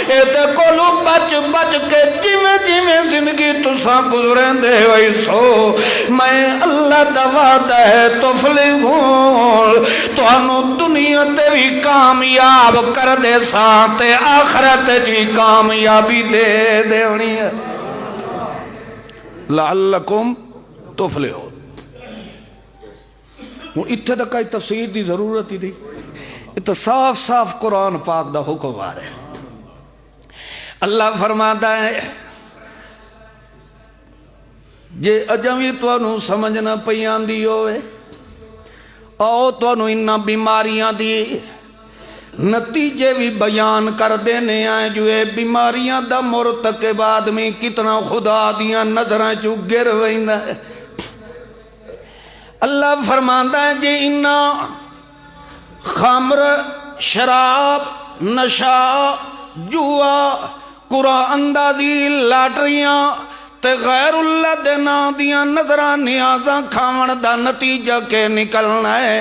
اے تے کولو بچ بچ کے جویں جویں زندگی تساں گزریں دے ہوئی سو میں اللہ دا وعدہ ہے تفلحون، تانوں دنیا تے بھی کامیاب کر دے ساں تے آخرت بھی کامیابی دے دیونی ہے۔ لعلکم تفلحون، اتھے تک کئی تفسیر دی ضرورت ہی تھی، اتھے صاف صاف قرآن پاک دا حکم آ رہے ہیں۔ اللہ فرماتا ہے جے اجمی توانو سمجھنا پیان دی ہوئے آؤ توانو انہا بیماریاں دی نتیجے بھی بیان کر دینے آئے جو اے بیماریاں دا مرتکب آدمی کتنا خدا دیاں نظریں چو گر ویندہ ہے۔ اللہ فرماتا ہے جے انہا خمر شراب نشا جوا قرآن اندازی لاٹریاں تے غیر اللہ دے نا دیاں نظراں نیازاں کھاون دا نتیجہ کے نکلنا ہے۔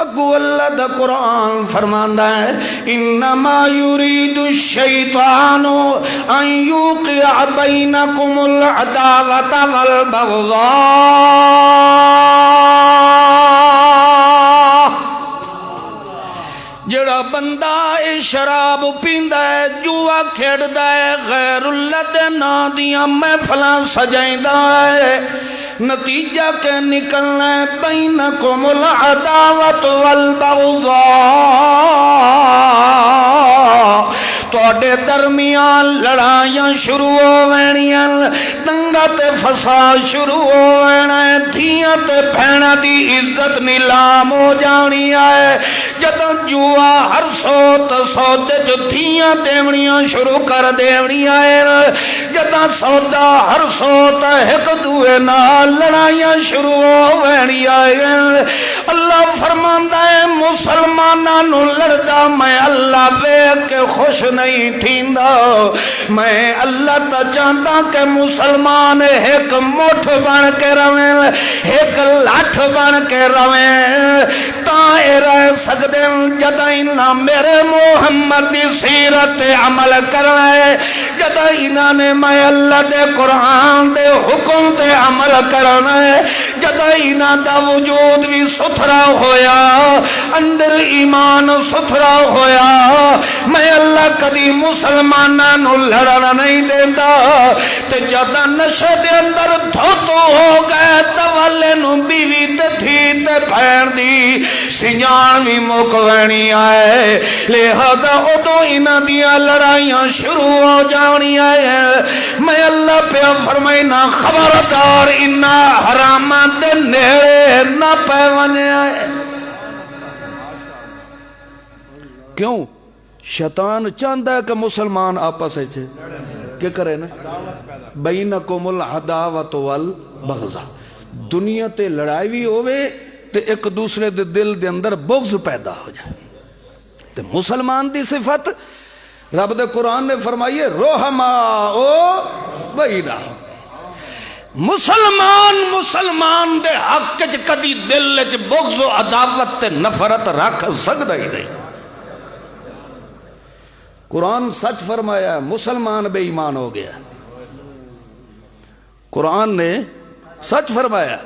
اگو اللہ دا قرآن فرماندا ہے انما یرید الشیطان ان یوقع بینکم العداوۃ والبغضاء۔ جڑا بندہ اے شراب پیندا ہے، جوا کھیڑدا ہے، غیر اللہ دے نا دیاں محفلاں سجائیندا ہے، نتیجہ کے نکلنا ہے بینکم العداوۃ والبغضاء۔ تواڈے درمیان لڑائیاں شروع ہووینیاں، دنگا تے فساد شروع ہووینا ہے، دھیاں تے بہناں دی عزت نیلام ہو جانی ہے۔ جدوں جوا ہر سوت سودے جو دھیاں دیونیاں شروع کر دیونیاں ہے، جدوں سودا ہر سوت ایک دوے نال لڑائیاں شروع ہووینیاں ہے۔ اللہ فرماندا ہے مسلماناں نو لڑدا میں اللہ ویکھ کے خوش نہیں تھیندا، میں اللہ تا چاہتا کہ مسلمان ایک مٹھ بن کے رویں، ایک لٹھ بن کے رویں، تاں اے رہ سکدے جداں انہاں میرے محمد دی سیرت عمل کرنا ہے، جداں انہاں نے میں اللہ دے قرآن دے حکم تے عمل کرنا ہے، جداں انہاں دا وجود بھی ستھرا ہویا، اندر ایمان ستھرا ہویا، میں اللہ کدی مسلماناں نو لڑنا نہیں دیندا۔ تے جداں نشے دے اندر دھوتو ہو گئے توالے نو بیوی تے دھی تے بہن دی سنجان بھی مک وینی آئے، لہذا ادو انہاں دیاں لڑائیاں شروع ہو جانی آئے۔ میں اللہ پہ فرمائنا خبردار انہاں حراماں دے نیڑے نہ پہ ونے آئے۔ کیوں؟ شیطان چاہتا ہے کہ مسلمان آپس ہے کیا کرے نا بینکم العداوۃ والبغضاء، دنیا تے لڑائی بھی ہوئے تے ایک دوسرے دے دل دے اندر بغض پیدا ہو جائے۔ تے مسلمان دی صفت رب دے قرآن نے فرمائیے رحماء بینہم، مسلمان دے حق چ کدی دل چ بغض و عداوت تے نفرت رکھ سکدا ہی نہیں۔ قرآن سچ فرمایا، مسلمان بے ایمان ہو گیا، قرآن نے سچ فرمایا۔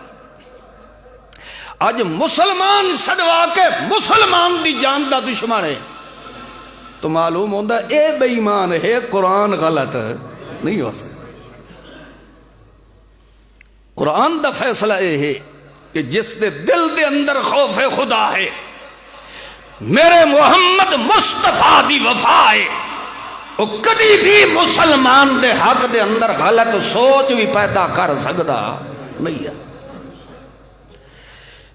آج مسلمان سڑوا کے مسلمان دی جان دا دشمن ہے تو معلوم ہوتا اے بے ایمان ہے، قرآن غلط نہیں ہو سکتا۔ قرآن دا فیصلہ یہ ہے کہ جس دے دل دے اندر خوف خدا ہے، میرے محمد مصطفیٰ دی وفا ہے، وہ کدی بھی مسلمان دے حق دے اندر غلط سوچ بھی پیدا کر سکتا نہیں ہے۔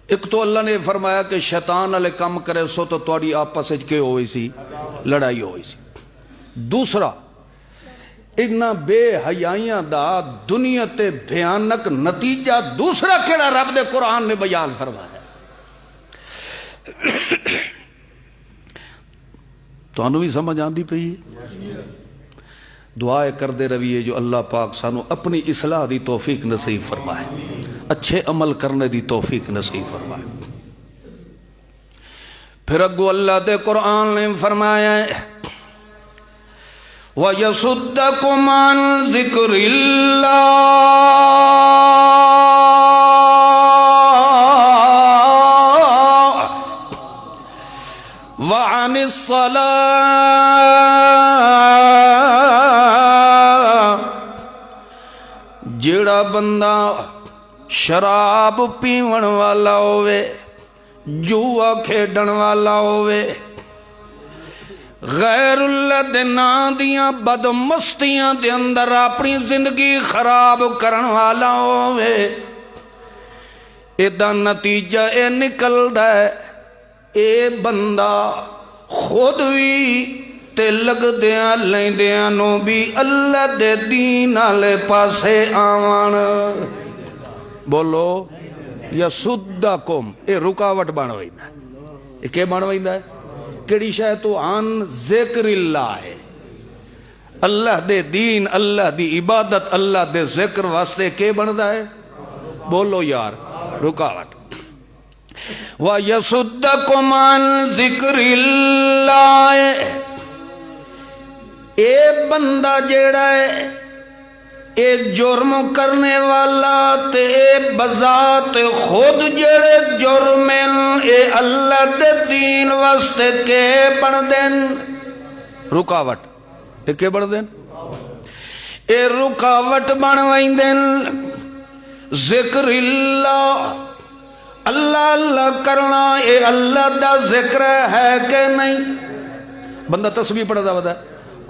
ایک تو اللہ نے فرمایا کہ شیطان علیہ کم کرے سو تو توڑی آپس کے ہوئی سی لڑائی ہوئی سی۔ دوسرا اتنا بے حیائیاں دا دنیا تے بھیانک نتیجہ دوسرا کیڑا رب دے قرآن نے بیان فرمایا۔ تو انہوں بھی سمجھ آن دی پہی ہے، دعائے کر دے رویے جو اللہ پاک سانو اپنی اصلاح دی توفیق نصیب فرمائے، اچھے عمل کرنے دی توفیق نصیب فرمائے۔ پھر اگو اللہ دے قرآن نے فرمایا ہے وَيَصُدَّكُمْ عَنْ ذِكْرِ اللَّهِ وَعَنِ الصَّلَاةِ۔ جیڑا بندہ شراب پیون والا ہوئے، جوا کھیڈن والا ہوئے، غیر اللہ دے نام دیاں بد مستیاں دے اندر اپنی زندگی خراب کرن والا ہوئے، ایدہ نتیجہ اے نکل دے اے بندہ خود بھی تے لگ دیاں لیں دیاں نو بھی اللہ دے دین آلے پاسے آوان۔ بولو یسدکم، اے رکاوٹ بنوائیدہ ہے، اے کیا بنوائیدہ ہے؟ کیڑی شاہ تو عن ذکر اللہ ہے، اللہ دے دین اللہ دی عبادت اللہ دے ذکر واسطے کے بندا ہے؟ بولو یار، رکاوٹ۔ وَيَصُدَّكُمْ عَنْ ذِكْرِ اللَّهِ، اے بندہ جیڑا ہے اے جرم کرنے والا تے اے بذات خود جڑے جرم اے اللہ دے دین واسطے کے بن دین؟ رکاوٹ۔ اے کے بن دین؟ اے رکاوٹ بن ویندن ذکر اللہ، اللہ اللہ کرنا اے اللہ دا ذکر ہے کہ نہیں؟ بندہ تسبیح پڑھتا ہوتا ہے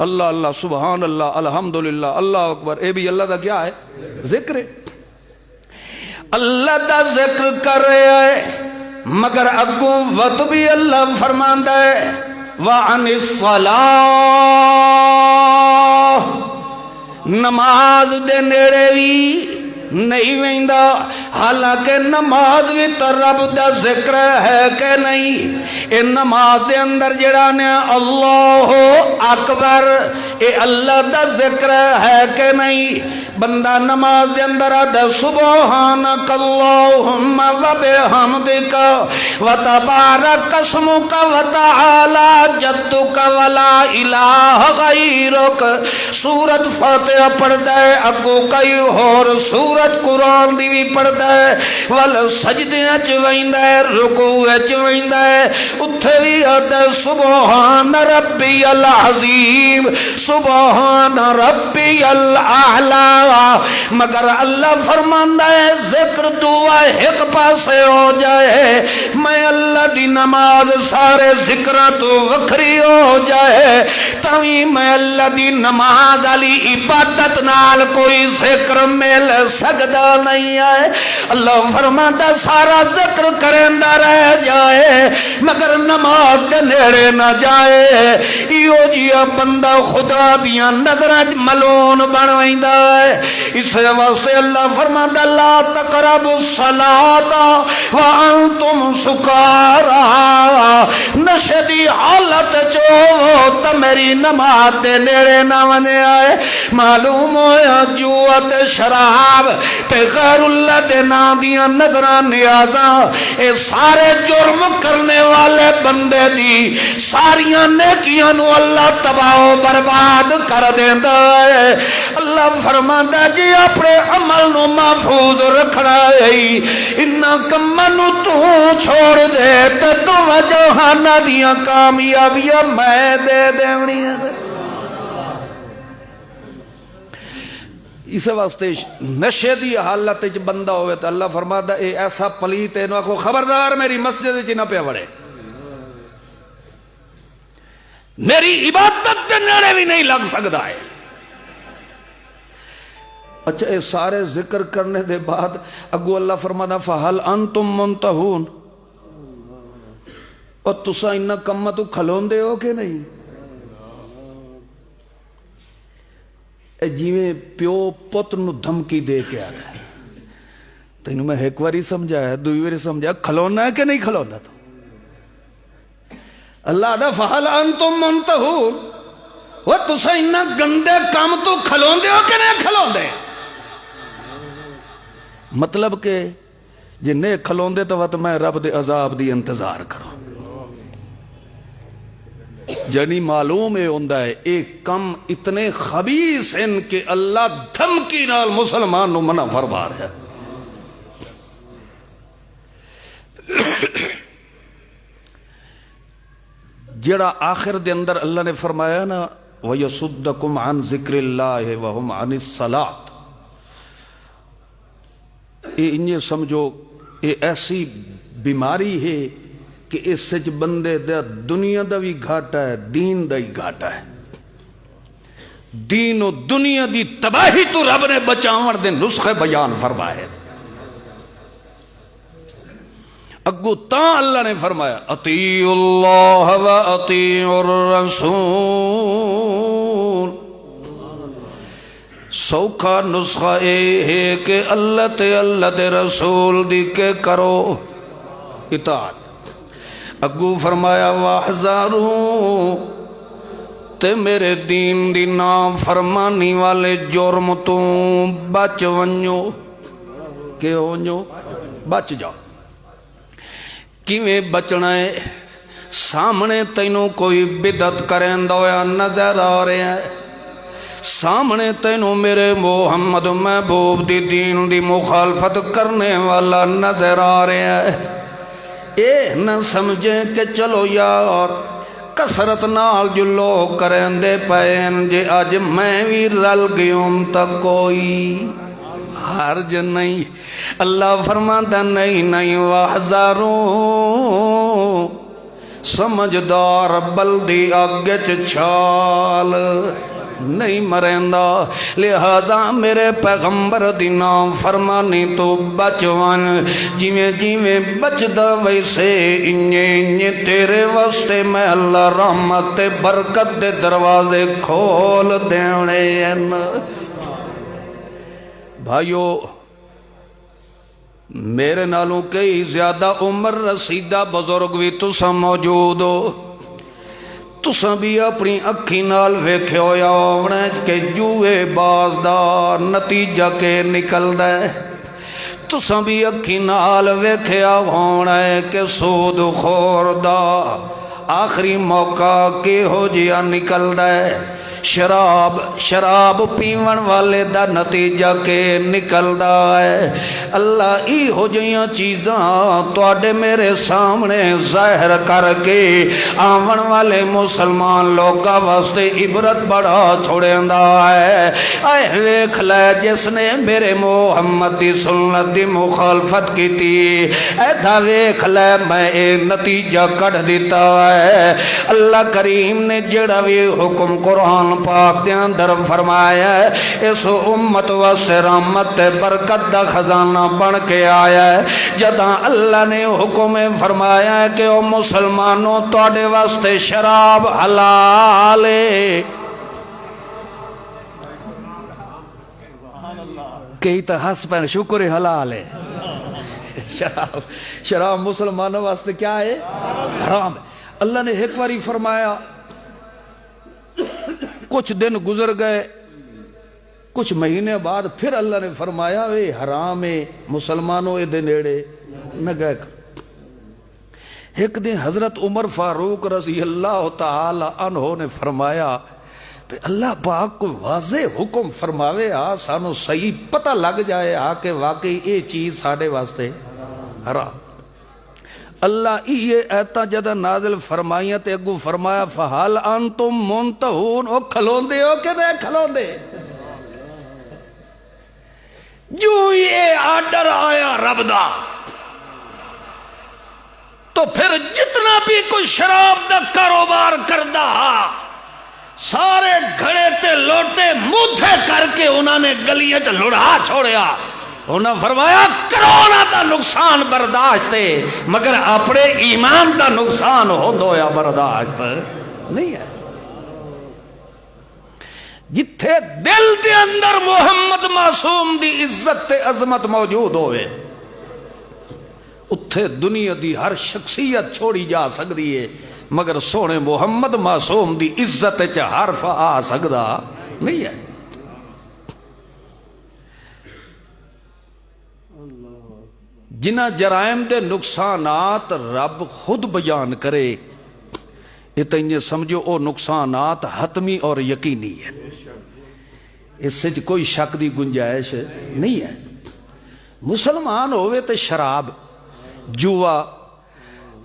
اللہ اللہ سبحان اللہ الحمدللہ اللہ اکبر، اے بھی اللہ دا کیا ہے؟ ذکر ہے۔ اللہ دا ذکر کر رہا ہے مگر اگوں وقت بھی اللہ فرماندا ہے وَعَنِ الصَّلَاةِ، نماز دے نیڑے بھی نہیں ویندا، حالانکہ نماز بھی تو رب دا ذکر ہے کہ نہیں؟ اے نماز دے اندر جڑا نے اللہ اکبر اے اللہ دا ذکر ہے کہ نہیں؟ بندہ نماز دے اندر آدھا سبحانک اللہم و بحمدک و تبارک اسمک و تعالی جدک و لا الہ غیرک، سورت فاتحہ پڑھتا ہے، اگو کئی اور سورت قرآن دی بھی پڑھتا ہے، ول سجدے اچ ویندا ہے، رکوع اچ ویندا ہے، اتھے بھی آدھا سبحان ربی العظیم سبحان ربی الاعلی، مگر اللہ فرماندا ہے ذکر دعا ایک پاسے ہو جائے، میں اللہ دی نماز سارے ذکرہ تو وکھری ہو جائے، تاوی میں اللہ دی نماز علی عبادت نال کوئی ذکر مل سکتا نہیں ہے۔ اللہ فرماندا سارا ذکر کریندا رہ جائے مگر نماز دے نیڑے نہ جائے، ایو جیا بندہ خدا دیاں نظراں وچ ملون بن ویندا ہے۔ اس واسطے اللہ فرماندا لا تقربوا الصلاۃ وانتم سکارا، نشے دی حالت چو تو میری نماز دے نیڑے نہ ونے آئے۔ معلوم ہویا جوا تے شراب تے غیر اللہ دے نام دیاں نظراں نیازاں اے سارے جرم کرنے والے بندے دی ساریاں نیکیاں نو اللہ تباہ و برباد کر دیندا ہے۔ اللہ فرماندا جی اپنے عمل نو محفوظ رکھنا ہے، انہاں کماں نو تو چھوڑ دے تے دوواں جہاناں دیاں کامیابیاں میں دے دینیاں۔ اس واسطے نشے دی حالت وچ بندہ ہوئے تو اللہ فرماتا اے ایسا پلیت ہے، انہوں کو خبردار میری مسجد وچ نہ پیا وڑے، میری عبادت دے نیڑے بھی نہیں لگ سکتا ہے۔ اچھا اے سارے ذکر کرنے دے بعد اگو اللہ فرماتا فَحَلْ أَنْتُمْ مُنْتَهُونَ، اور تسا انہا کمہ تو کھلون دے ہو کہ نہیں؟ اے جیویں پیو پت نو دھمکی دے کے آ رہا ہے، تو انہوں میں ایک واری سمجھا ہے، دوئی واری سمجھا کھلونا ہے کہ نہیں کھلونا؟ تو اللہ دا فَحَلْ أَنْتُمْ مُنْتَهُونَ، وہ تسا انہا گندے کام تو کھلون دے ہو کہ نہیں کھلون دے؟ مطلب کہ جنہیں کھلون دے تو وقت میں رب دے عذاب دی انتظار کرو، جنی معلوم ہے ہوندہ ہے ایک کم اتنے خبیث ہیں کہ اللہ دھمکی نال مسلمان نو منع فرما رہا ہے۔ جڑا آخر دے اندر اللہ نے فرمایا نا وَيَصُدَّكُمْ عَنْ ذِكْرِ اللَّهِ وَهُمْ عَنِ الصَّلَاةِ، انہیں سمجھو یہ ایسی بیماری ہے کہ اس سچ بندے دا دنیا دا بھی گھاٹا ہے دین دا ہی گھاٹا ہے۔ دین و دنیا دی تباہی تو رب نے بچاون دے نسخے بیان فرمائے۔ اگو تاں اللہ نے فرمایا اطیعوا اللہ و اطیعوا الرسول، سوکھا نسخہ اے ہے کہ اللہ تے اللہ دے رسول دی کے کرو اطاعت۔ اگو فرمایا واحذروا تے میرے دین دی نافرمانی والے جرم تو بچ ونجو کہ ونجو بچ جاؤ. کیویں بچنا ہے؟ سامنے تینوں کوئی بدعت کریندا ہویا نظر آ رہا ہے، سامنے تینوں میرے محمد محبوب دی دین دی مخالفت کرنے والا نظر آ رہا ہے. اے نہ سمجھیں کہ چلو یار کسرت نال جو لوگ کرندے پین جے اج میں بھی رل گیوں تا کوئی حرج نہیں. اللہ فرماندا نہیں نہیں واحذروا، سمجھدار بلدی اگے چھال نہیں مریندا. لہذا میرے پیغمبر دی نافرمانی تو بچ ون، جویں جویں بچدا ویسے انجے تیرے واسطے میں اللہ رحمت تے برکت دے دروازے کھول دینے ہیں. بھائیو میرے نالوں کئی زیادہ عمر رسیدہ بزرگ بھی تساں موجود ہو، تساں بھی اپنی اکھی نال ویکھے ہویا ہونا کہ جوئے باز دا نتیجہ کے نکلدا ہے. تساں بھی اکھی نال ویکھیا ہونا ہے کہ سود خور دا آخری موقع کہو جیا نکلدا ہے. شراب پیون والے دا نتیجہ کے نکلدا ہے. اللہ ای ہو جیاں چیزاں تواڈے میرے سامنے ظاہر کر کے آون والے مسلمان لوگاں واسطے عبرت بڑا چھوڑیندا ہے. اے ویکھ لے جس نے میرے محمد دی سنت دی مخالفت کیتی، ایدھا ویکھ لے میں اے نتیجہ کٹ دیتا ہے. اللہ کریم نے جڑا بھی حکم قرآن پاک دے اندر فرمایا ہے اس امت واسطے رحمت برکت دا خزانہ بن کے آیا ہے. جداں اللہ نے حکم فرمایا ہے کہ او مسلمانوں تواڈے واسطے شراب حلال ہے، کئی تو ہس پین شکر حلال ہے. شراب مسلمانوں واسطے کیا ہے؟ حرام ہے. اللہ نے ایک باری فرمایا، کچھ دن گزر گئے، کچھ مہینے بعد پھر اللہ نے فرمایا اے حرام ہے، مسلمانوں اے دے نیڑے نہ گئے. ایک دن حضرت عمر فاروق رضی اللہ تعالی عنہ نے فرمایا کہ اللہ پاک کوئی واضح حکم فرماوے سانو صحیح پتہ لگ جائے کہ واقعی یہ چیز ساڑے واسطے حرام. اللہ یہ ایتا جدہ نازل فرمائیاں تے اگو فرمایا فحال انتم منتہون، او کھلون دے ہو کہ نہیں کھلون دے؟ جو یہ آرڈر آیا رب دا تو پھر جتنا بھی کوئی شراب دا کاروبار کردہ سارے گھڑے تے لوٹے مودھے کر کے انہوں نے گلیاں تے لڑا چھوڑیا. انہوں نے فرمایا کرونا دا نقصان برداشت ہے مگر اپنے ایمان دا نقصان ہو دویا برداشت نہیں ہے. جتھے دل دے اندر محمد معصوم دی عزت تے عظمت موجود ہوئے اتھے دنیا دی ہر شخصیت چھوڑی جا سکتی ہے مگر سونے محمد معصوم دی عزت چا حرف آ سکتا نہیں ہے. جنہ جرائم دے نقصانات رب خود بیان کرے یہ تینجے سمجھو او نقصانات حتمی اور یقینی ہے، اس سے کوئی شک دی گنجائش نہیں ہے. مسلمان ہوئے تے شراب جوا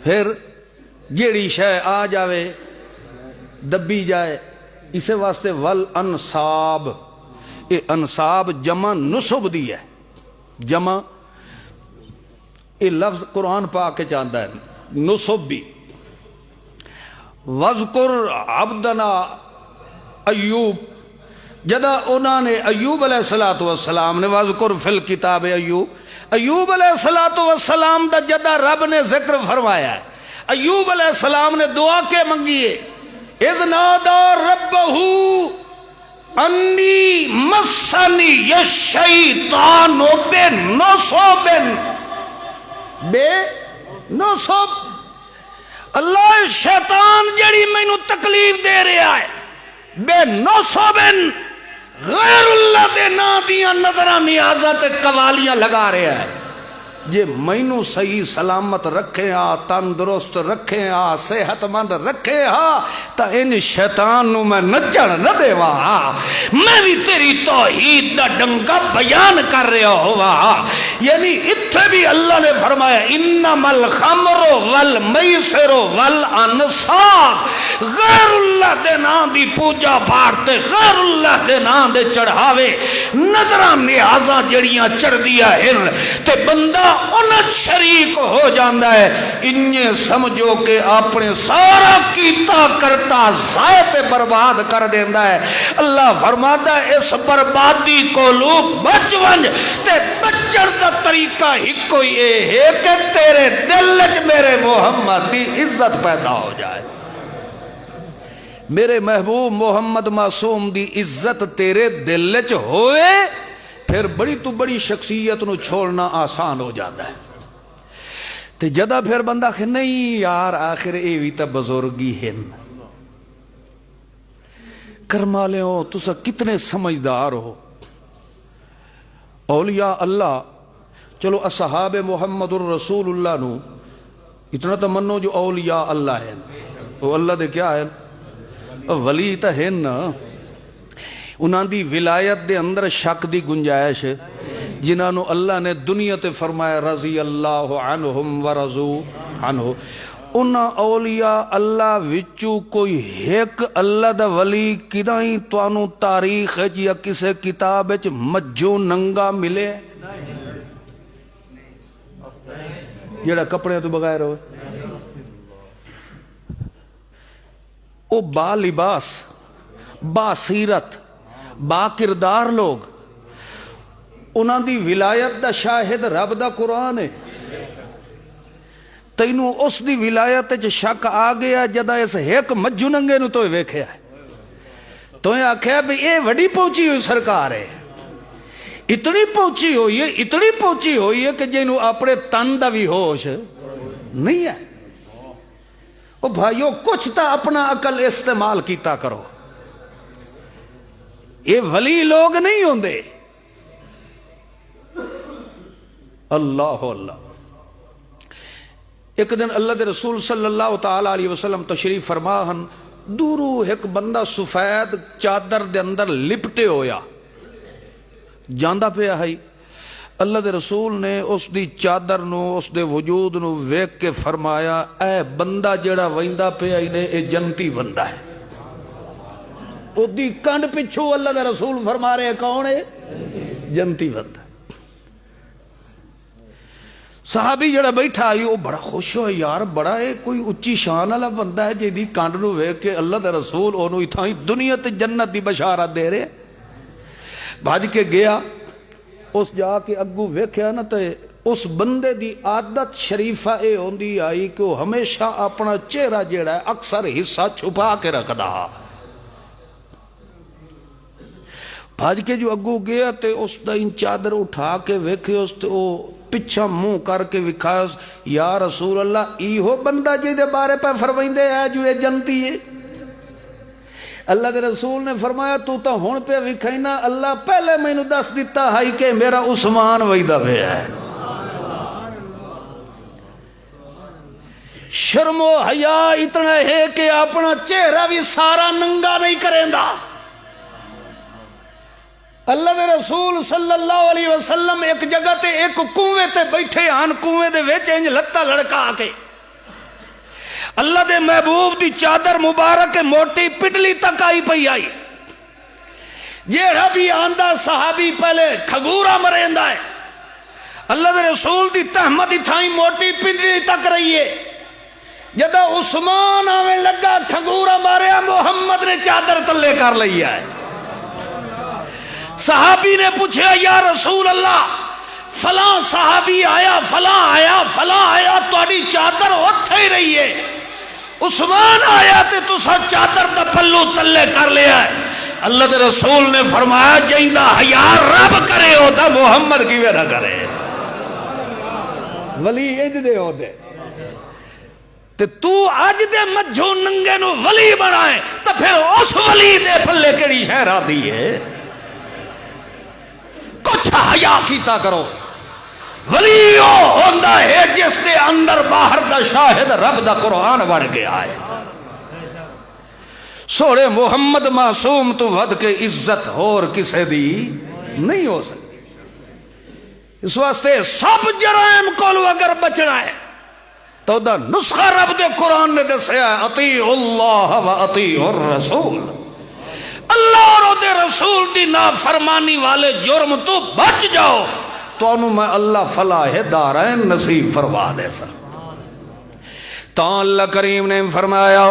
پھر جیڑی شے آ جاوے دبی جائے اسے واسطے والانصاب، اے انصاب جمع نصب دی ہے. جمع یہ لفظ قرآن پاک کے چاہتا ہے نصب بھی. وذکر عبدنا ایوب، جدہ انہوں نے ایوب علیہ السلام نے وذکر فی الکتاب ایوب علیہ السلام دا جدہ رب نے ذکر فرمایا ہے. ایوب علیہ السلام نے دعا کے منگیے اذ نادا ربہ انی مسنی یشیطان بے نصب، بے نصب، اللہ شیطان جڑی میں نو تکلیف دے رہا ہے بے نوصابن غیر اللہ دے نا دیاں نظرہ نیازت قوالیاں لگا رہے ہیں جے مینوں صحیح سلامت رکھے ہاں تندرست رکھے ہاں صحت مند رکھے ہاں تا ان شیطان نو میں نچڑ نہ دے ہاں میں بھی تیری توحید دا ڈنگا بیان کر رہا ہوا یعنی اتھے بھی اللہ نے فرمایا انما الخمر والمیسر والانصاب غیر اللہ دے نام دی پوجا پاٹتے غیر اللہ دے نام دے چڑھاوے نظرہ نیازاں جڑیاں چڑھ دیا ہن تے بندہ انت شریک ہو جاندہ ہے انہیں سمجھو کہ اپنے سارا کیتا کرتا ذات برباد کر دیندہ ہے اللہ فرماتا ہے اس بربادی کو لوگ بچ ونج تے بچڑ دا طریقہ ہی کوئی یہ ہے کہ تیرے دل وچ میرے محمد دی عزت پیدا ہو جائے میرے محبوب محمد معصوم دی عزت تیرے دل وچ ہوئے پھر بڑی تو بڑی شخصیت نو چھوڑنا آسان ہو جاتا ہے تے جدہ پھر بندہ کہ نہیں یار آخر اے بھی تا بزرگی ہن کرمالے ہو تسا کتنے سمجھدار ہو اولیاء اللہ چلو اصحاب محمد الرسول اللہ نو اتنا تا منو جو اولیاء اللہ ہیں وہ اللہ دے کیا ہے ولی تا ہیں نا انہاں دی ولایت دے اندر شک دی گنجائش ہے جنہاں نو اللہ نے دنیا تے فرمایا رضی اللہ عنہم ورضو عنہ انہاں اولیاء اللہ وچو کوئی ایک اللہ دا ولی کدائیں توانو تاریخ یا کسے کتاب وچ مجھو ننگا ملے جیڑا کپڑے تو بغیر ہو او با لباس با سیرت با کردار لوگ انہاں دی ولایت دا شاہد رب دا قرآن ہے تینوں اس دی ولایت چ شک آ گیا جدہ اس ایک مجھو ننگے نو تو ویکھیا ہے تو یہ آکھیا بھی اے وڈی پہنچی ہوئی سرکار ہے اتنی پہنچی ہوئی ہے کہ جنہوں اپنے تن دا بھی ہوش نہیں ہے او بھائیو کچھ تا اپنا عقل استعمال کیتا کرو یہ ولی لوگ نہیں ہوندے اللہ اللہ ایک دن اللہ دے رسول صلی اللہ تعالی علیہ وسلم تشریف فرما ہن دورو ایک بندہ سفید چادر دے اندر لپٹے ہویا جاندہ پہ آئی اللہ دے رسول نے اس دی چادر نو اس دے وجود نو ویک کے فرمایا اے بندہ جڑا ویندہ پہ آئی نے اے جنتی بندہ ہے او دی کنڈ پچھو اللہ دے رسول فرما رہے کون ہے جنتی بندہ صحابی جڑا بیٹھا آئی وہ بڑا خوش ہو یار بڑا ہے کوئی اچھی شان والا بندہ ہے جی دی کانڈ نو ویکھ کے اللہ دے رسول اونوں اتھاں دنیا تے جنت دی بشارت دے رہے بھاج کے گیا اس جا کے اگو ویکھیا نا تے اس بندے دی عادت شریفہ اے ہوندی آئی کہ وہ ہمیشہ اپنا چہرہ جیڑا ہے اکثر حصہ چھپا کے رکھدا بھاج کے جو اگو گیا تے اس دا ان چادر اٹھا کے ویکھے اس تے وہ پچھا منہ کر کے وکھایا یا رسول اللہ ایہو بندہ جی دے بارے پہ فرمائندے ہے جو یہ جنتی ہے اللہ دے رسول نے فرمایا تو تا ہون پہ وکھائینا اللہ پہلے میں نے دس دیتا ہے کہ میرا عثمان ویدہ پہ ہے شرم و حیا اتنا ہے کہ اپنا چہرہ بھی سارا ننگا نہیں کریں دا اللہ دے رسول صلی اللہ علیہ وسلم ایک جگہ تے ایک کنویں تے بیٹھے آن کنویں دے ویچ انج لتا لڑکا آکے اللہ دے محبوب دی چادر مبارک موٹی پڈلی تک آئی پئی آئی جیڑا بھی آندہ صحابی پہلے کھگورا مریندا ہے اللہ دے رسول دی تہمت تھائی موٹی پڈلی تک رہی ہے جدہ عثمان آویں لگا کھگورا ماریا محمد نے چادر تلے کر لیا ہے صحابی نے پوچھا یا رسول اللہ فلاں صحابی آیا فلاں آیا تہاڈی چادر اوتھے ہی رہی ہے عثمان آیا تے تسا چادر دا پلو تلے کر لیا ہے اللہ دے رسول نے فرمایا جیندہ حیا رب کرے ہو دا محمد کی نہ کرے ولی اج دے ہو دے تے تو اج دے مجھو ننگے نو ولی بنائے تو پھر اس ولی دے پلے کیڑی شہر آدی ہے؟ کچھ حیا کیتا کرو. ولی او ہوندا ہے جس دے اندر باہر دا شاہد رب دا قرآن بن گیا ہے. سوڑے محمد معصوم تو ود کے عزت اور کسے دی نہیں ہو سکتی. اس واسطے سب جرائم کو اگر بچنا ہے تو دا نسخہ رب دے قرآن نے دسیا ہے اطیعوا اللہ و اطیعوا الرسول. اللہ اور دے رسول دی نافرمانی والے جرم تو بچ جاؤ تو انہوں میں اللہ فلاح دارین نصیب فرما دے سا. تو اللہ کریم نے فرمایا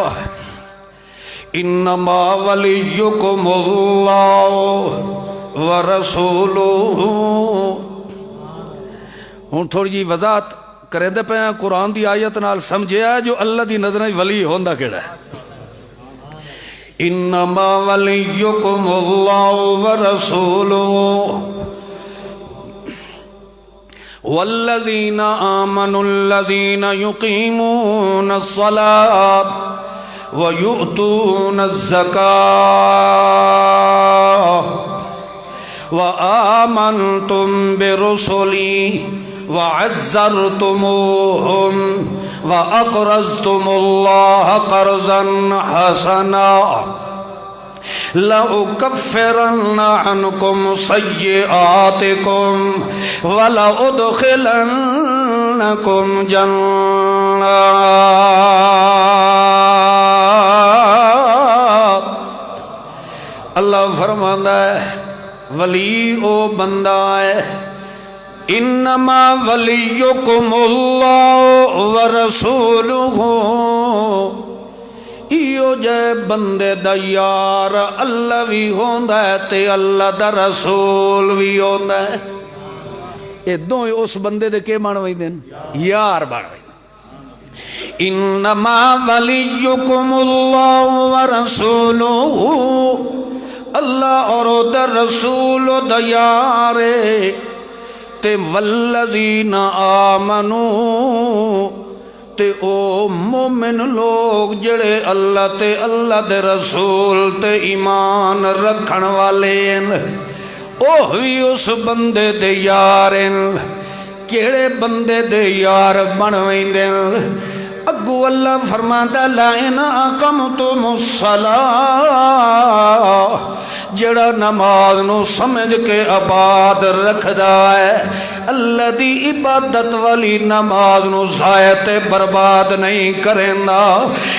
انما ولیکم اللہ ورسولہ. ہوں تھوڑی جی وضاحت کرے دے پہ قرآن دی آیت نال سمجھیا جو اللہ دی نظر ولی ہوندا کیڑا ہے. انما ولیکم اللہ ورسولہ والذین آمنوا الذین یقیمون الصلاة وَيُؤْتُونَ الزَّكَاةَ وَآمَنْتُمْ بِرُسُلِي وَعَزَّرْتُمُوهُمْ وَأَقْرَضْتُمُ اللَّهَ قَرْضًا حَسَنًا لَأُكَفِّرَنَّ عَنْكُمْ سَيِّئَاتِكُمْ وَلَأُدْخِلَنَّكُمْ جَنَّاتٍ. اللہ فرماتا ہے ولی او بندہ ہے انما ولیکم اللہ ورسولہ. ایو جے بندے دا یار اللہ بھی ہوندا ہے تے اللہ دا رسول بھی ہوندا ہے. اے دوئے اس بندے دے کے بن ویندے یار بن ویندے. انما ولیکم اللہ ورسولہ اللہ اور دا رسول دا یار تے والذین آمنوا تے او مومن لوگ جڑے اللہ تے اللہ دے رسول تے ایمان رکھن والے او ہی اس بندے دے یار. کیڑے بندے دے یار بن ویندے اگو اللہ فرماتا لَإِنْ أَقَمْتُمُ الصَّلَاةَ جڑا نماز نو سمجھ کے آباد رکھدا ہے اللہ دی عبادت والی نماز نو ضائع تے برباد نہیں کریندا.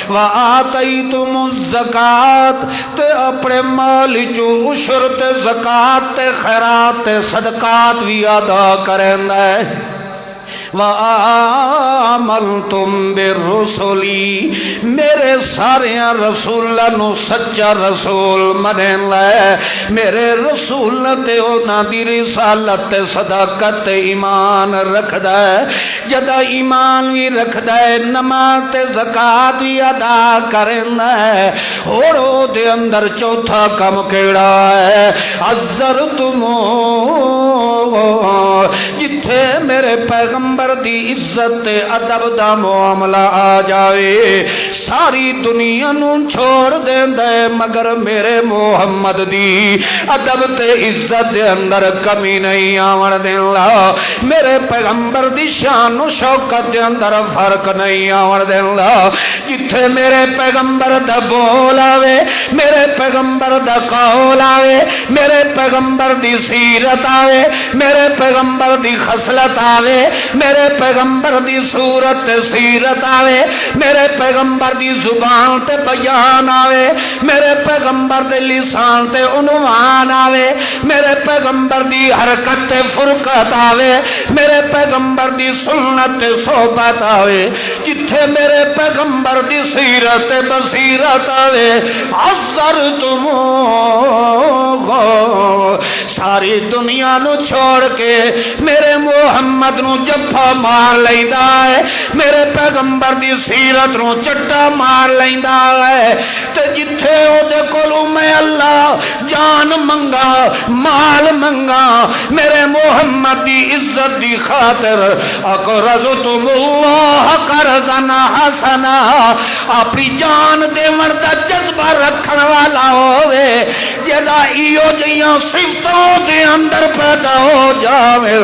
وَآتَيْتُمُ الزَّكَاةَ تے اپنے مال جو عشر تے زکات تے خیرات تے صدقات بھی ادا کریندا ہے. وَآمَنْتُمْ بِالرُّسُلِ میرے سارے رسولہ نو سچا رسول منن لے. میرے رسول تے اونا دی رسالت تے صداقت تے ایمان رکھ دے. جدا ایمان بھی رکھ دے نماز تے زکات بھی ادا کرن دے. اور او دے اندر چوتھا کم کیڑا ہے عزرتمو جتھے میرے پیغمبر دی عزت تے ادب دا معاملہ آ جاوے ساری دنیا نو چھوڑ دین دے مگر میرے محمد دی ادب تے عزت دے اندر کمی نہیں آون دین لا. میرے پیغمبر دی شان و شوکت دے اندر فرق نہیں آون دین لا. جتھے میرے پیغمبر دا بول آوے میرے پیغمبر دا قول آوے میرے پیغمبر دی سیرت آوے میرے پیغمبر دی خصلت آوے میرے پیغمبر دی صورت تے سیرت آوے میرے پیغمبر دی زبان تے بیان آوے میرے پیغمبر دے لسان تے عنوان آوے میرے پیغمبر دی حرکت تے فرقت آوے میرے پیغمبر دی سنت تے صحبت آوے جتھے میرے پیغمبر دی سیرت تے بصیرت آوے عذرتمو ساری دنیا نو چھوڑ کے میرے محمد نو جفا مار لیندا ہے، میرے پیغمبر دی سیرت نو چٹا مار لیندا ہے، تے جتھے او دے کولوں میں اللہ جان منگا مال منگا میرے محمد دی عزت دی خاطر اقرضتم اللہ قرضا حسنا اپنی جان دیون دا جذبہ رکھن والا ہوئے جدا ایو جیاں صفتوں دے اندر پیدا ہو جاوے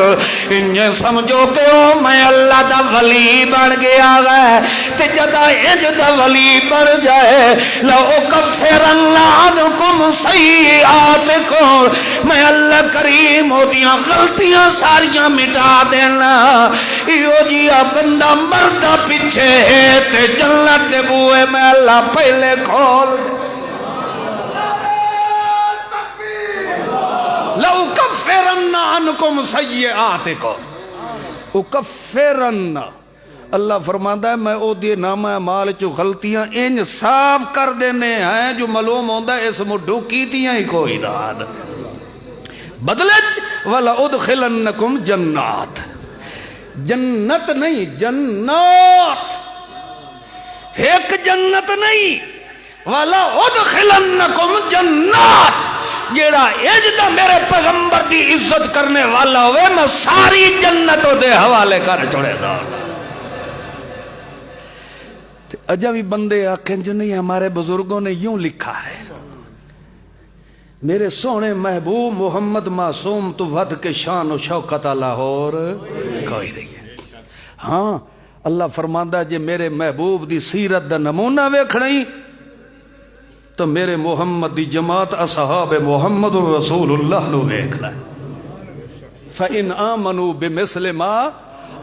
انجھے سمجھو کہ او میں اللہ دا ولی بن گیا ہے تے جدا انج دا ولی بن جائے لَأُكَفِّرَنَّ عَنْكُمْ سَيِّئَاتِكُمْ میں اللہ کریم ہو دیاں غلطیاں ساریاں مٹا دینا ایو جیا بندہ مردہ پیچھے ہے تے جنت دے بوئے میں اللہ پہلے کھول دے لَأُكَفِّرَنَّ عَنْكُمْ سَيِّئَاتِكُمْ اُكَفِّرَنَّ اللہ فرماندہ ہے میں او دیے نامہ اعمال چو غلطیاں انج صاف کر دینے ہیں جو معلوم ہوندہ اس مڈھو کیتیاں ہی کوئی نہ بدلچ وَلَا اُدْخِلَنَّكُمْ جنات جنت نہیں جنات ایک جنت نہیں وَلَا اُدْخِلَنَّكُمْ جنات جیڑا اجدہ میرے پیغمبر دی عزت کرنے والا ہوئے میں ساری جنتوں دے حوالے کر چھوڑے دا عجبی بندے آکھیں جو نہیں ہمارے بزرگوں نے یوں لکھا ہے میرے سونے محبوب محمد معصوم تو ود کے شان و شوکت لاہور کوئی نہیں ہے ہاں اللہ فرماندہ جے میرے محبوب دی سیرت دا نمونہ ویکھنئی تو میرے محمد دی جماعت اصحاب محمد رسول اللہ نو ویکھنا فَإِنْ آمَنُوا بِمِثْلِ مَا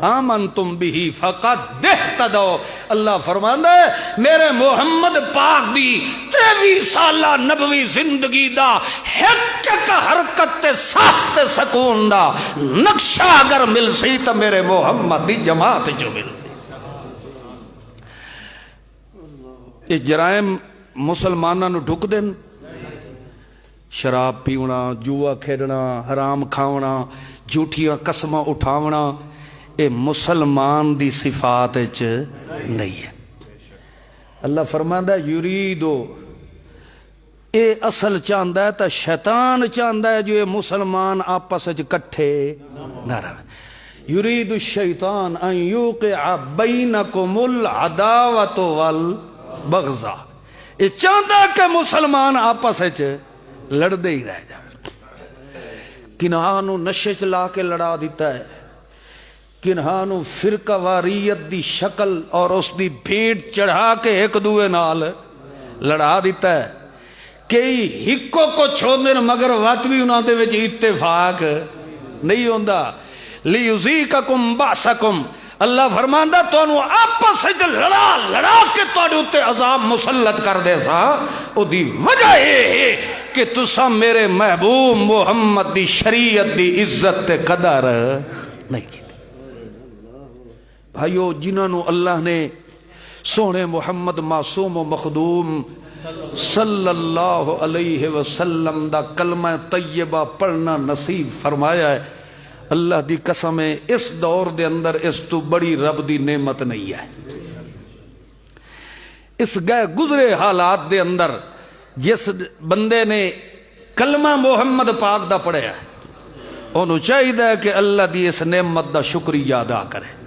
آمنتم بھی فقط دہتدو اللہ فرماندہ ہے میرے محمد پاک دی 23 سالہ نبوی زندگی دا ایک حرکت سخت سکون دا نقشہ اگر مل سی تو میرے محمد دی جماعت جو مل سی اس جرائم مسلمانہ نو ڈھک دن شراب پیونا جوا کھیڑنا حرام کھاونا جھوٹیاں قسمہ اٹھاونا اے مسلمان دی صفات نہیں ہے اللہ فرماندہ ہے یریدو اے اصل چاندہ ہے تا شیطان چاندہ ہے جو اے مسلمان آپس کٹھے نہ رہے یرید الشیطان ان یوقع بینکم العداوت والبغضہ اے چاندہ کہ مسلمان آپس لڑ دے ہی رہ جائے کنہانو نشے چلا کے لڑا دیتا ہے کنہانو فرقہ واریت دی شکل اور اس دی بھیڑ چڑھا کے ایک دوے نال لڑا دیتا ہے کئی ہکو کو چھوڑنے مگر وقت بھی انہوں دے وچ اتفاق نہیں ہوندہ لیُزِیکَکُمْ بَعْسَکُمْ اللہ فرماندہ تو انہوں آپس سے لڑا کے تو اتے عذاب مسلط کر دے سا او دی وجہ ہے کہ تسا میرے محبوب محمد دی شریعت دی عزت قدر نہیں کی بھائیو جنہوں اللہ نے سونے محمد معصوم و مخدوم صلی اللہ علیہ وسلم دا کلمہ طیبہ پڑھنا نصیب فرمایا ہے اللہ دی قسم ہے اس دور دے اندر اس تو بڑی رب دی نعمت نہیں ہے اس گئے گزرے حالات دے اندر جس بندے نے کلمہ محمد پاک دا پڑھے ہے انہوں چاہیے کہ اللہ دی اس نعمت دا شکریہ ادا کرے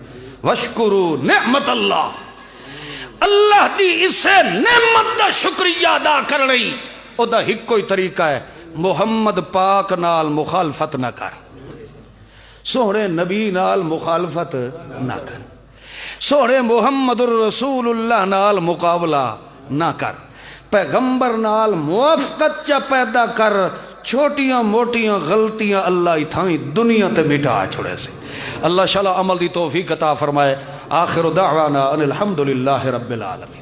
وشکرو نعمت اللہ دی اسے نعمت دا شکریہ ادا کرنے او دا ہی کوئی طریقہ ہے محمد پاک نال مخالفت نہ کر سونے نبی نال مخالفت نہ کر سونے محمد الرسول اللہ نال مقابلہ نہ کر پیغمبر نال موافقت چا پیدا کر چھوٹیاں موٹیاں غلطیاں اللہ ہی تھائیں دنیا تے مٹا چھوڑے سے اللہ شاء عمل دی توفیق عطا فرمائے آخر دعوانا ان الحمدللہ رب العالمین